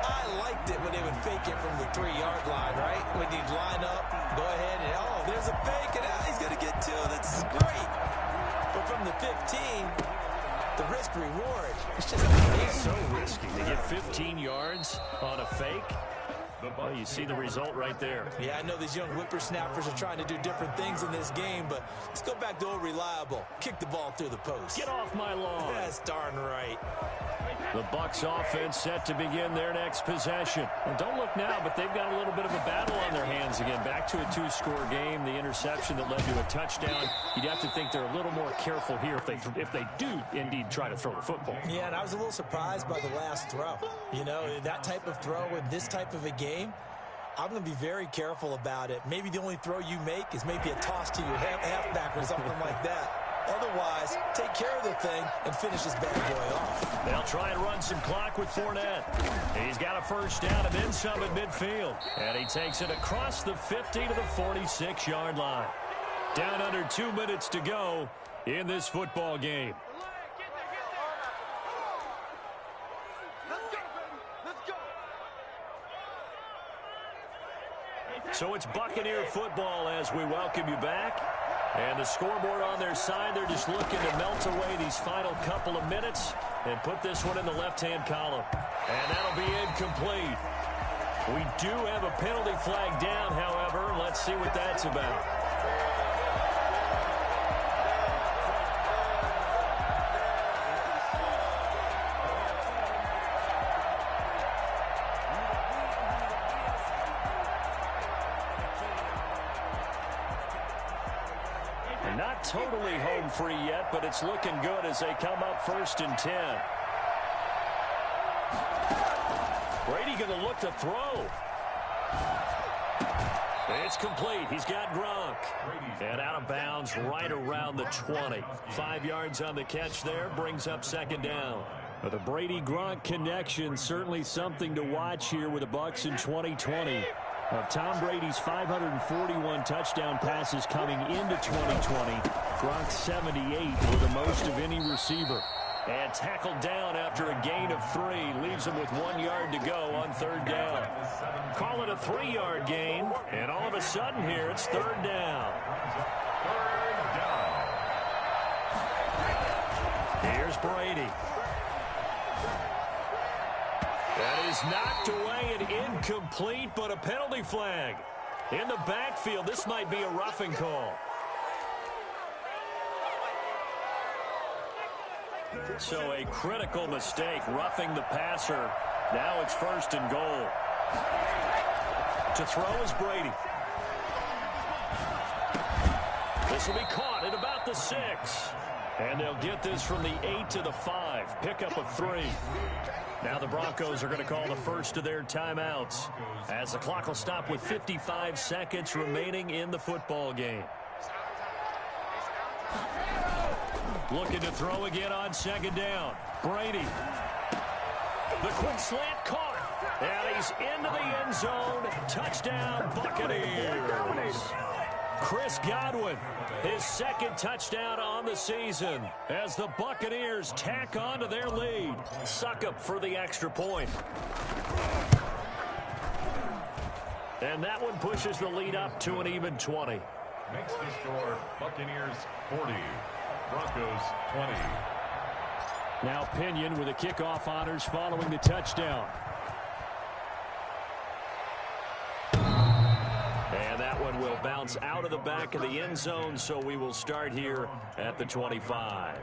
I liked it when they would fake it from the 3-yard line, right? When you'd line up, go ahead and, oh, there's a fake, and he's going to get 2. That's great. But from the 15, the risk-reward, it's just it's so risky to get 15 yards on a fake. Well, you see the result right there. Yeah, I know these young whippersnappers are trying to do different things in this game, but let's go back to old reliable. Kick the ball through the post. Get off my lawn. That's darn right. The Bucs offense set to begin their next possession. And don't look now, but they've got a little bit of a battle on their hands again. Back to a 2-score game. The interception that led to a touchdown. You'd have to think they're a little more careful here if they do indeed try to throw the football. Yeah, and I was a little surprised by the last throw. You know, that type of throw in this type of a game, I'm going to be very careful about it. Maybe the only throw you make is maybe a toss to your halfback or something like that. Otherwise, take care of the thing and finish this bad boy off. They'll try and run some clock with Fournette. He's got a 1st down and then some at midfield. And he takes it across the 50 to the 46-yard line. Down under 2 minutes to go. in this football game. So it's Buccaneer football as we welcome you back. And the scoreboard on their side, they're just looking to melt away these final couple of minutes and put this one in the left-hand column. And that'll be incomplete. We do have a penalty flag down, however. Let's see what that's about. Not totally home free yet, but it's looking good as they come up 1st and 10. Brady going to look to throw. It's complete. He's got Gronk. And out of bounds right around the 20. 5 yards on the catch there, brings up 2nd down. But the Brady-Gronk connection, certainly something to watch here with the Bucs in 2020. Of Tom Brady's 541 touchdown passes coming into 2020, Gronk 78 were the most of any receiver. And tackled down after a gain of 3. Leaves him with 1 yard to go on 3rd down. Call it a 3-yard gain. And all of a sudden here, it's 3rd down. Here's Brady. That is knocked away and incomplete, but a penalty flag. In the backfield, this might be a roughing call. So a critical mistake, roughing the passer. Now it's 1st and goal. To throw is Brady. This will be caught at about the 6. And they'll get this from the 8 to the 5. Pickup of 3. Now the Broncos are going to call the first of their timeouts as the clock will stop with 55 seconds remaining in the football game. Looking to throw again on 2nd down. Brady. The quick slant caught. And he's into the end zone. Touchdown, Buccaneers. Chris Godwin, his 2nd touchdown on the season as the Buccaneers tack on to their lead. Suckup for the extra point. And that one pushes the lead up to an even 20. Makes the score Buccaneers 40, Broncos 20. Now Pinion with the kickoff honors following the touchdown. And that one will bounce out of the back of the end zone, so we will start here at the 25.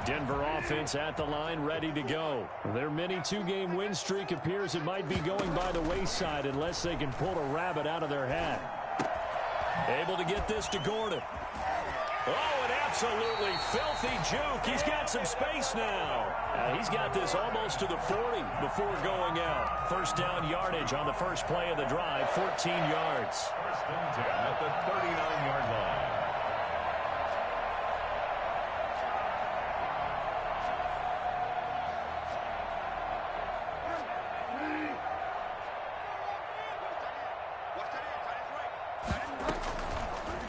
Denver offense at the line, ready to go. Their mini 2-game win streak appears it might be going by the wayside unless they can pull a rabbit out of their hat. Able to get this to Gordon. Oh, an absolutely filthy juke. He's got some space now. He's got this almost to the 40 before going out. 1st down yardage on the first play of the drive, 14 yards. 1st and 10 at the 39-yard line.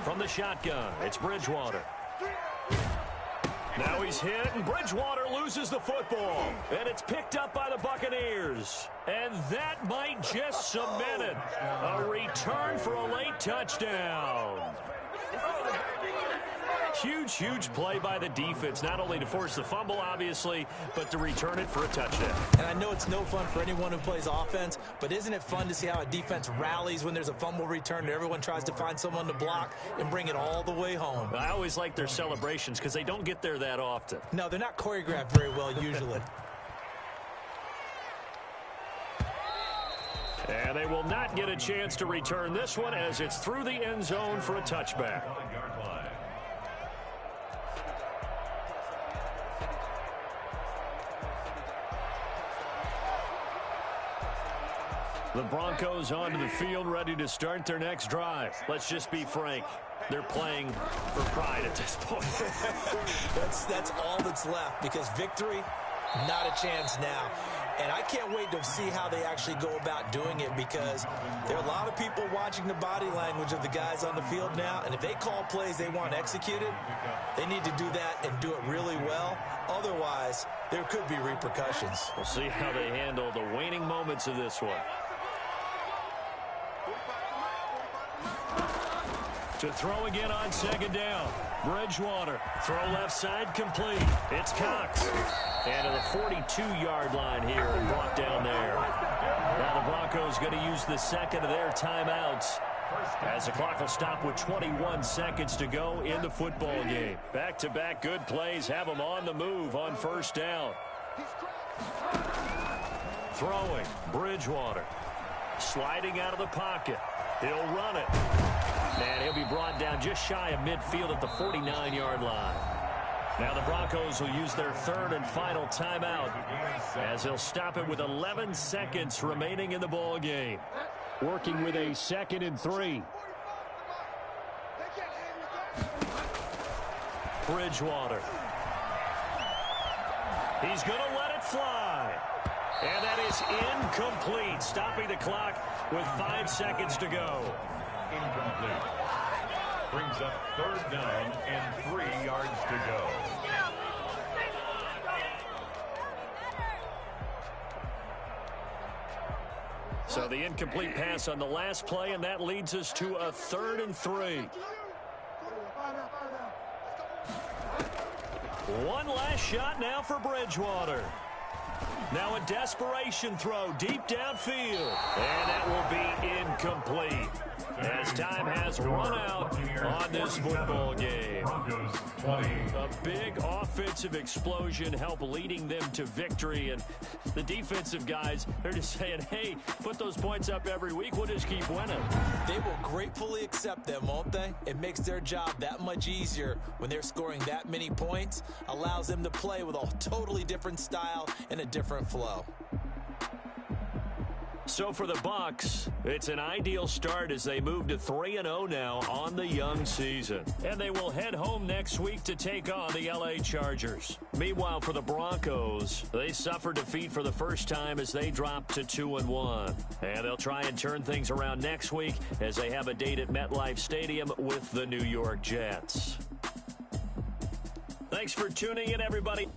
From the shotgun, it's Bridgewater. Now he's hit, and Bridgewater loses the football. And it's picked up by the Buccaneers. And that might just cement it. A return for a late touchdown. Huge play by the defense, not only to force the fumble, obviously, but to return it for a touchdown. And I know it's no fun for anyone who plays offense, but isn't it fun to see how a defense rallies when there's a fumble return and everyone tries to find someone to block and bring it all the way home? I always like their celebrations because they don't get there that often. No, they're not choreographed very well usually. And they will not get a chance to return this one as it's through the end zone for a touchback. The Broncos onto the field, ready to start their next drive. Let's just be frank. They're playing for pride at this point. That's all that's left, because victory, not a chance now. And I can't wait to see how they actually go about doing it, because there are a lot of people watching the body language of the guys on the field now, and if they call plays they want executed, they need to do that and do it really well. Otherwise, there could be repercussions. We'll see how they handle the waning moments of this one. To throw again on second down. Bridgewater. Throw left side complete. It's Cox. And to the 42-yard line here and brought down there. Now the Broncos going to use the second of their timeouts, as the clock will stop with 21 seconds to go in the football game. Back-to-back good plays have them on the move on first down. Throwing. Bridgewater. Sliding out of the pocket. He'll run it. And he'll be brought down just shy of midfield at the 49-yard line. Now the Broncos will use their third and final timeout, as they'll stop it with 11 seconds remaining in the ball game. Working with a 2nd and 3. Bridgewater. He's going to let it fly. And that is incomplete, stopping the clock with 5 seconds to go. Incomplete. Brings up 3rd down and 3 yards to go. So the incomplete pass on the last play, and that leads us to a 3rd and 3. One last shot now for Bridgewater. Now a desperation throw deep downfield. And that will be incomplete, as time has run out on this football game. A big offensive explosion helped leading them to victory. And the defensive guys, they're just saying, hey, put those points up every week. We'll just keep winning. They will gratefully accept them, won't they? It makes their job that much easier when they're scoring that many points. Allows them to play with a totally different style and a different flow. So for the Bucs, it's an ideal start as they move to 3-0 now on the young season. And they will head home next week to take on the LA Chargers. Meanwhile, for the Broncos, they suffered defeat for the first time as they dropped to 2-1. And they'll try and turn things around next week as they have a date at MetLife Stadium with the New York Jets. Thanks for tuning in, everybody.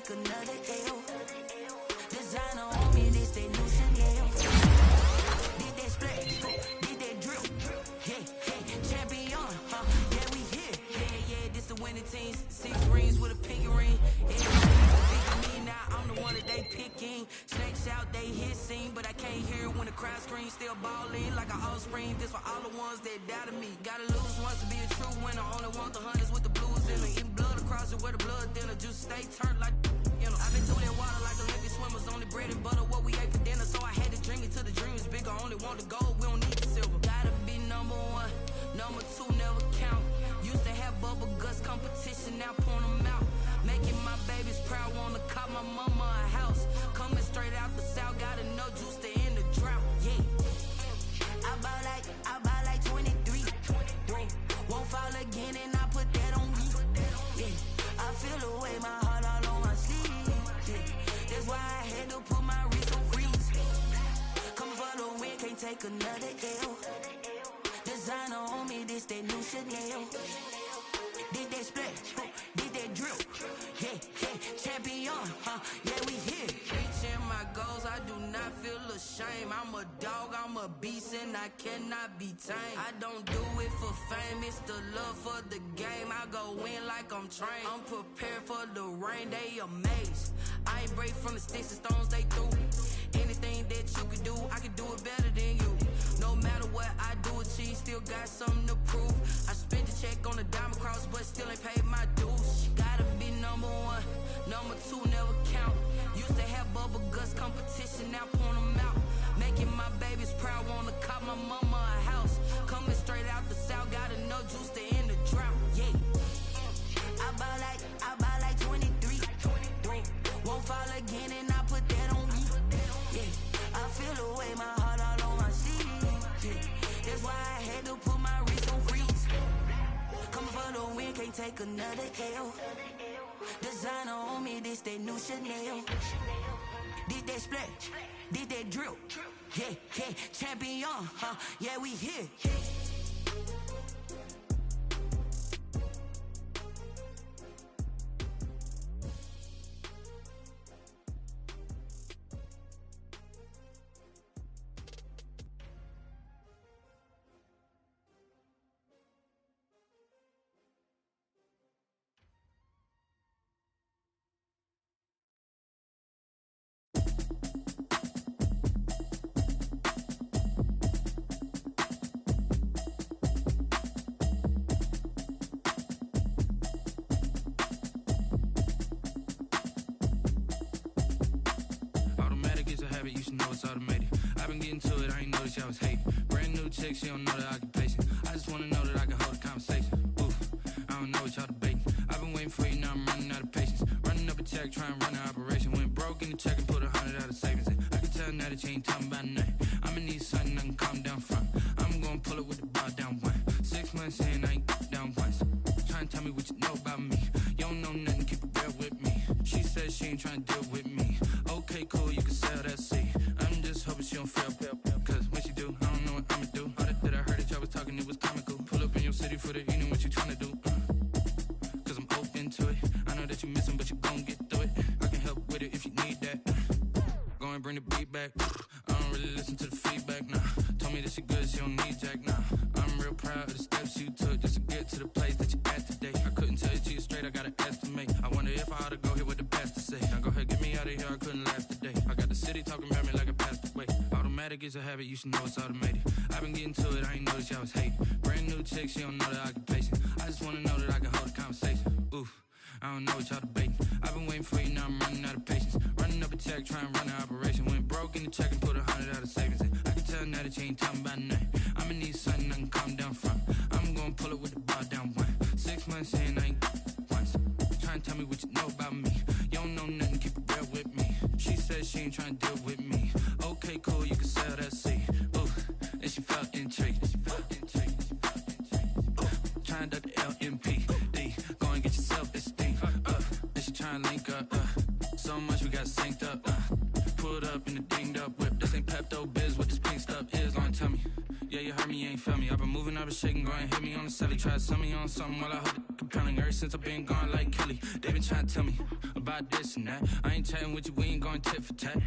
Another L. Designer on me, this that new Chanel. Did that split, did that drill. Yeah, champion, yeah, we here. Yeah, this the winning team. 6 rings with a pinky ring. Everybody's picking me now, I'm the one that they picking. Snakes out, they hissing, but I can't hear when the crowd screams. Still balling like an offspring. This for all the ones that doubted me. Gotta lose once to be a true winner. Only want the hunters with the blues in them. Eating blood across it where the blood thinner. Just stay turned like. I've been through that water like Olympic swimmers. Only bread and butter, what we ate for dinner. So I had to dream it till the dream is bigger. Only want the gold, we don't need the silver. Gotta be number 1, number 2 never count. Used to have bubble guts competition, now point them out. Making my babies proud, wanna cop my mama a house. Coming straight out the south, got enough juice to end the drought. Yeah, I buy like 23. Won't fall again and I put that on me. Yeah, I feel the way my heart all on my sleeve. That's why I had to put my wrist on freeze. Coming for the win, can't take another L. Designer on me, this that new Chanel. Did that split, did that drill. Yeah, champion, yeah, we here. Reaching my goals, I do not feel ashamed. I'm a dog, I'm a beast, and I cannot be tamed. I don't do it for fame, it's the love for the game. I go in like I'm trained. I'm prepared for the rain, they amazed. I ain't break from the sticks and stones they threw. Anything that you can do, I can do it better than you. No matter what I do, achieve, still got something to prove. I spent the check on the diamond cross, but still ain't paid my dues. Gotta be number 1, number 2 never count. Used to have bubble guts competition, now point them out. Making my babies proud, wanna cop my mama a house. Coming straight out the south, got enough juice to end the drought. Yeah. I buy like 23. Won't fall again and I put that on me. Yeah. I feel the way, my heart all on my sleeve. Yeah. That's why I had to put my wrist on freeze. Coming for the win, can't take another L. Designer on me, this that new Chanel. Did that splash, did that drill. Yeah, yeah, champion, huh? Yeah, we here. You should know it's automated. I've been getting to it, I ain't noticed y'all was hating. Brand new chick, she don't know the occupation. I just wanna know that I can hold a conversation. Oof, I don't know what y'all debating. I've been waiting for you, now I'm running out of patience. Running up a check, trying to run an operation. Went broke in the check and put 100 out of savings in. I can tell now that you ain't talking about nothing. I'ma need something I can calm down from. I'm gonna pull it with the bar down one. 6 months in, I ain't down once. Trying to tell me what you know about me. You don't know nothing, keep it real with me. She said she ain't trying to deal with me. Okay, cool, you can sell that seat. I'm just hoping she don't fail, cause when she do, I don't know what I'ma do. All that I heard that y'all was talking, it was comical. Pull up in your city for the evening, what you tryna do? Cause I'm open to it. I know that you missing, but you gon' get through it. I can help with it if you need that. Go and bring the beat back. I don't really listen to the feedback, nah. Told me that she good, she don't need jack, nah. I'm real proud of the steps you took just to get to the place that you at today. I couldn't tell you to you straight, I gotta estimate. I wonder if I ought to go here with the best to say. Now go ahead, get me out of here, I couldn't last today. I got the city talking about me like I passed away. Automatic is a habit, you should know it's automated. I've been getting to it, I ain't noticed y'all was hating. Brand new chick, she don't know the occupation. I just wanna know that I can hold a conversation. Oof, I don't know what y'all debating. I've been waiting for you, now I'm running out of patience. Running up a check, trying to run an operation. Went broke in the check and put 100 out of savings in. I can tell now that you ain't talking about nothing. I'ma need something I can calm down from. I'm gonna pull it with the bar down one. 6 months in, I ain't once. Trying to tell me what you know about me. You don't know nothing, keep it real with me. She said she ain't trying to deal with me. Okay, cool, you can sell that seat. Ooh, and she felt intrigued. Trying to duck the LMPD. Go and get your self-esteem. And she trying to link up. So much we got synced up. Pulled up in the dinged up whip. This ain't Pepto-Biz, what this pink stuff is. Long tell me. Yeah, you heard me, you ain't felt me. I've been moving, I've been shaking, go and hit me on the celly. Try to sell me on something while I hold it compelling. Ever since I've been gone like Kelly, they been trying to tell me about this and that. I ain't chatting with you, we ain't going tit for tat.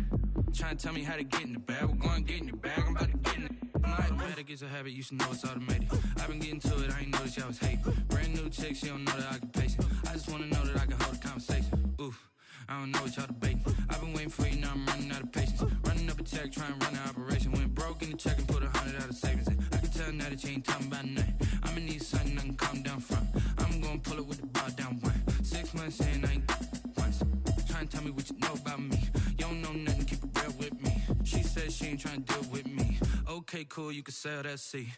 Trying to tell me how to get in the bag. We're going to get in your bag, I'm about to get in it. Automatic is a habit, you should know it's automated. I've been getting to it, I ain't noticed y'all was hating. Brand new chick, she don't know the occupation. I just wanna know that I can hold a conversation. Oof, I don't know what y'all debating. I've been waiting for you, now I'm running out of patience. Running up a check, trying to run an operation. Went broke in the check and put 100 out of savings in. I can tell now that you ain't talking about nothing. I'ma need something I can calm down from. I'm gonna pull it with the bar down one. 6 months in, I ain't once. Trying to tell me what you know about me. You don't know nothing, keep it real with me. She said she ain't trying to deal with me. Okay, cool, you can sell that seat.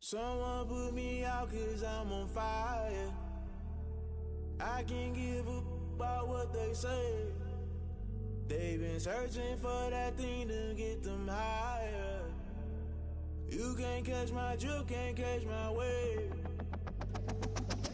Someone put me out cause I'm on fire. I can't give a about what they say. They've been searching for that thing to get them higher. You can't catch my drift, can't catch my wave.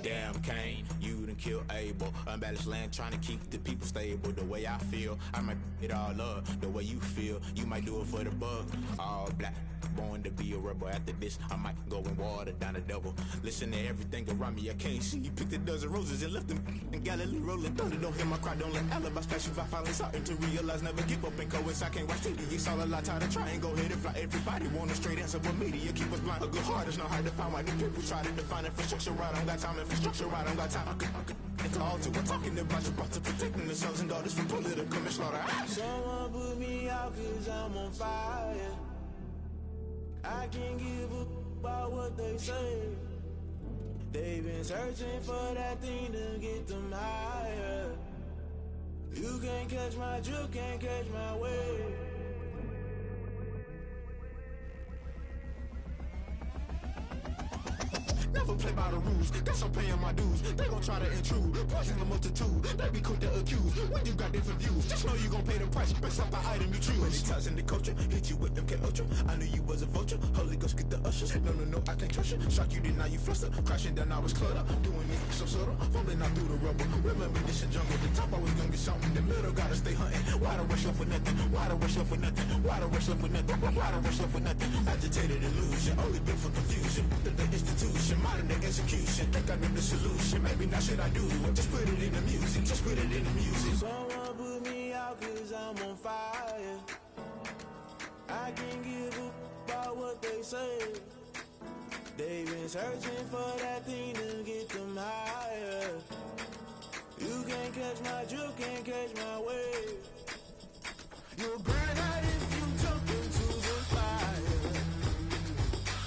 Damn, Kane, you done killed Abel. Unbalanced land, trying to keep the people stable. The way I feel, I might it all up. The way you feel, you might do it for the bug. All black, born to be a rebel. After this, I might go and water down the devil. Listen to everything around me, I can't see. Picked a dozen roses and left them in Galilee rolling thunder. Don't hear my cry, don't let alibis flash. If I finally starting to realize, never give up and coincide. Can't watch TV, it's all a lot. Tired of trying, go ahead and fly. Everybody want a straight answer, but media keep us blind. A good heart is not hard to find. Why the people try to define infrastructure right? I don't got time, infrastructure right, I don't got time. I could it's all to. We're talking about your to protecting the sons and daughters from political slaughter. Someone put me out cause I'm on fire. I can't give a about what they say. They've been searching for that thing to get them higher. You can't catch my drift, can't catch my wave. Never play by the rules, guess I'm paying my dues. They gon' try to intrude, poison the multitude. They be quick to accuse, when you got different views. Just know you gon' pay the price, based off the item you choose. Many times in the culture, hit you with them K Ultra. I knew you was a vulture, Holy Ghost get the ushers. No, I can't trust you. Shock you, then now you fluster. Crashing down, I was cluttered. Doing it so subtle, fumbling out through the rubble. Remember this in jungle, the top I was gonna get something. The middle gotta stay hunting. Why the rush up for nothing? Why the rush up for nothing? Why the rush up for nothing? Why the rush up for nothing? Agitated illusion, only built for confusion. The institution, modern day execution. Think I know the solution. Maybe now should I do it? Just put it in the music. Just put it in the music. Someone put me out cause I'm on fire. I can't give a about what they say. They've been searching for that thing to get them higher. You can't catch my drift, can't catch my wave. You'll burn out if you jump into the fire.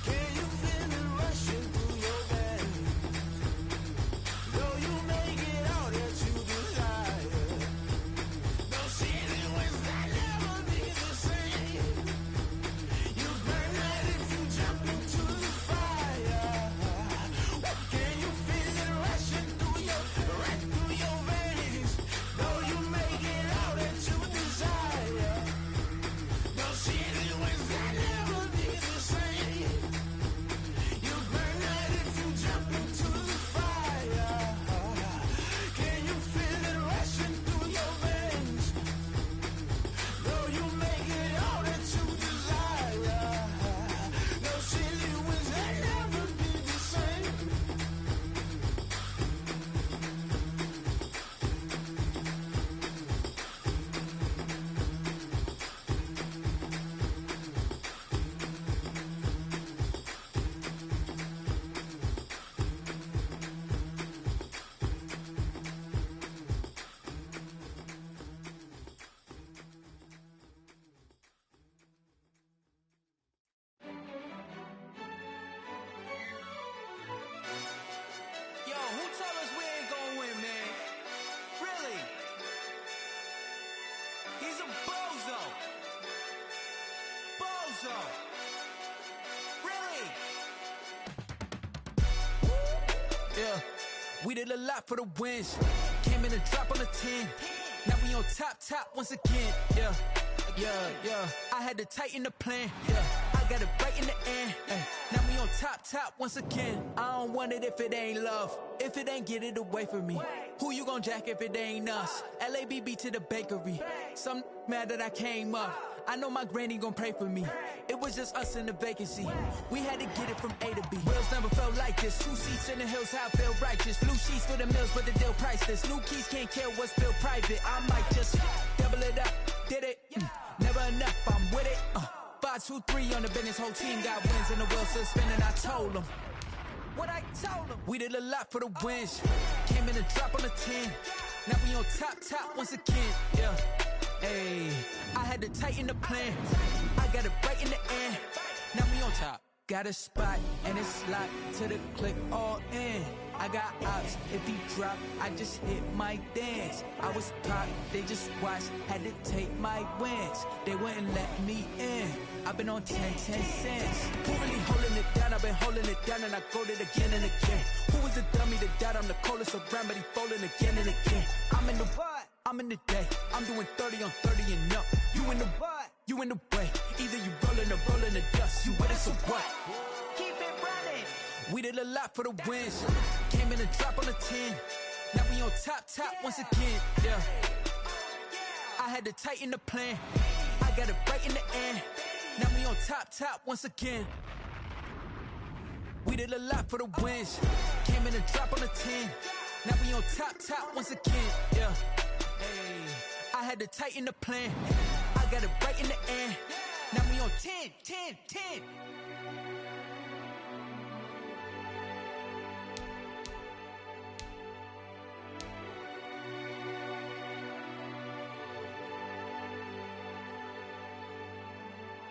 Can you feel it rushing through your veins? Though you make it all that you desire. No ceiling wins that never be the same. You burn out if you jump into the fire. Can you feel it rushing through your veins? Though you make it all that you desire. No ceiling wins that never be the same. You burn out if you jump into the fire. Can you feel it rushing through your veins? Though you make it all that you desire. No ceiling wins that never be the same. Yo, who told us we ain't gonna win, man? Really? He's a bozo. Bozo. Really? Yeah, we did a lot for the wins. Came in a drop on a 10. Now we on top once again. Yeah. I had to tighten the plan. Yeah, I got it right in the end. Now we on top once again. I don't want it if it ain't love. If it ain't, get it away from me. Who you gon' jack if it ain't us? LABB to the bakery. Some mad that I came up. I know my granny gon' pray for me. It was just us in the vacancy. We had to get it from A to B. Wheels never felt like this. 2 seats in the hills, how I feel righteous. Blue sheets for the mills, but the deal priceless. New keys can't care what's still private. I might just double it up. Did it? Never enough, I'm with it. 5, 2, 3 on the business. Whole team got wins and the wheels still spinning. I told them what I told them. We did a lot for the wins. Came in a drop on a 10. Now we on top once again. Yeah. Hey, I had to tighten the plan. I got it right in the end. Now we on top. Got a spot and it's locked to the click all in. I got ops, if he drop, I just hit my dance. I was pop, they just watched, had to take my wins. They wouldn't let me in. I've been on 10 cents. Who really holding it down? I've been holding it down and I go it again and again. Who was the dummy that doubt I'm the coldest around, but he folding again and again. I'm in the what? I'm in the day. I'm doing 30 on 30 and up. You in the what? You in the way. Either you rolling or rolling the dust. You with us or what? Keep it running. We did a lot for the wins. Came in a drop on a 10. Now we on top once again. Yeah. I had to tighten the plan. I got it right in the end. Now we on top once again. We did a lot for the wins. Came in a drop on a 10. Now we on top once again. Yeah. Hey, I had to tighten the plan. I got it right in the end. Now we on 10.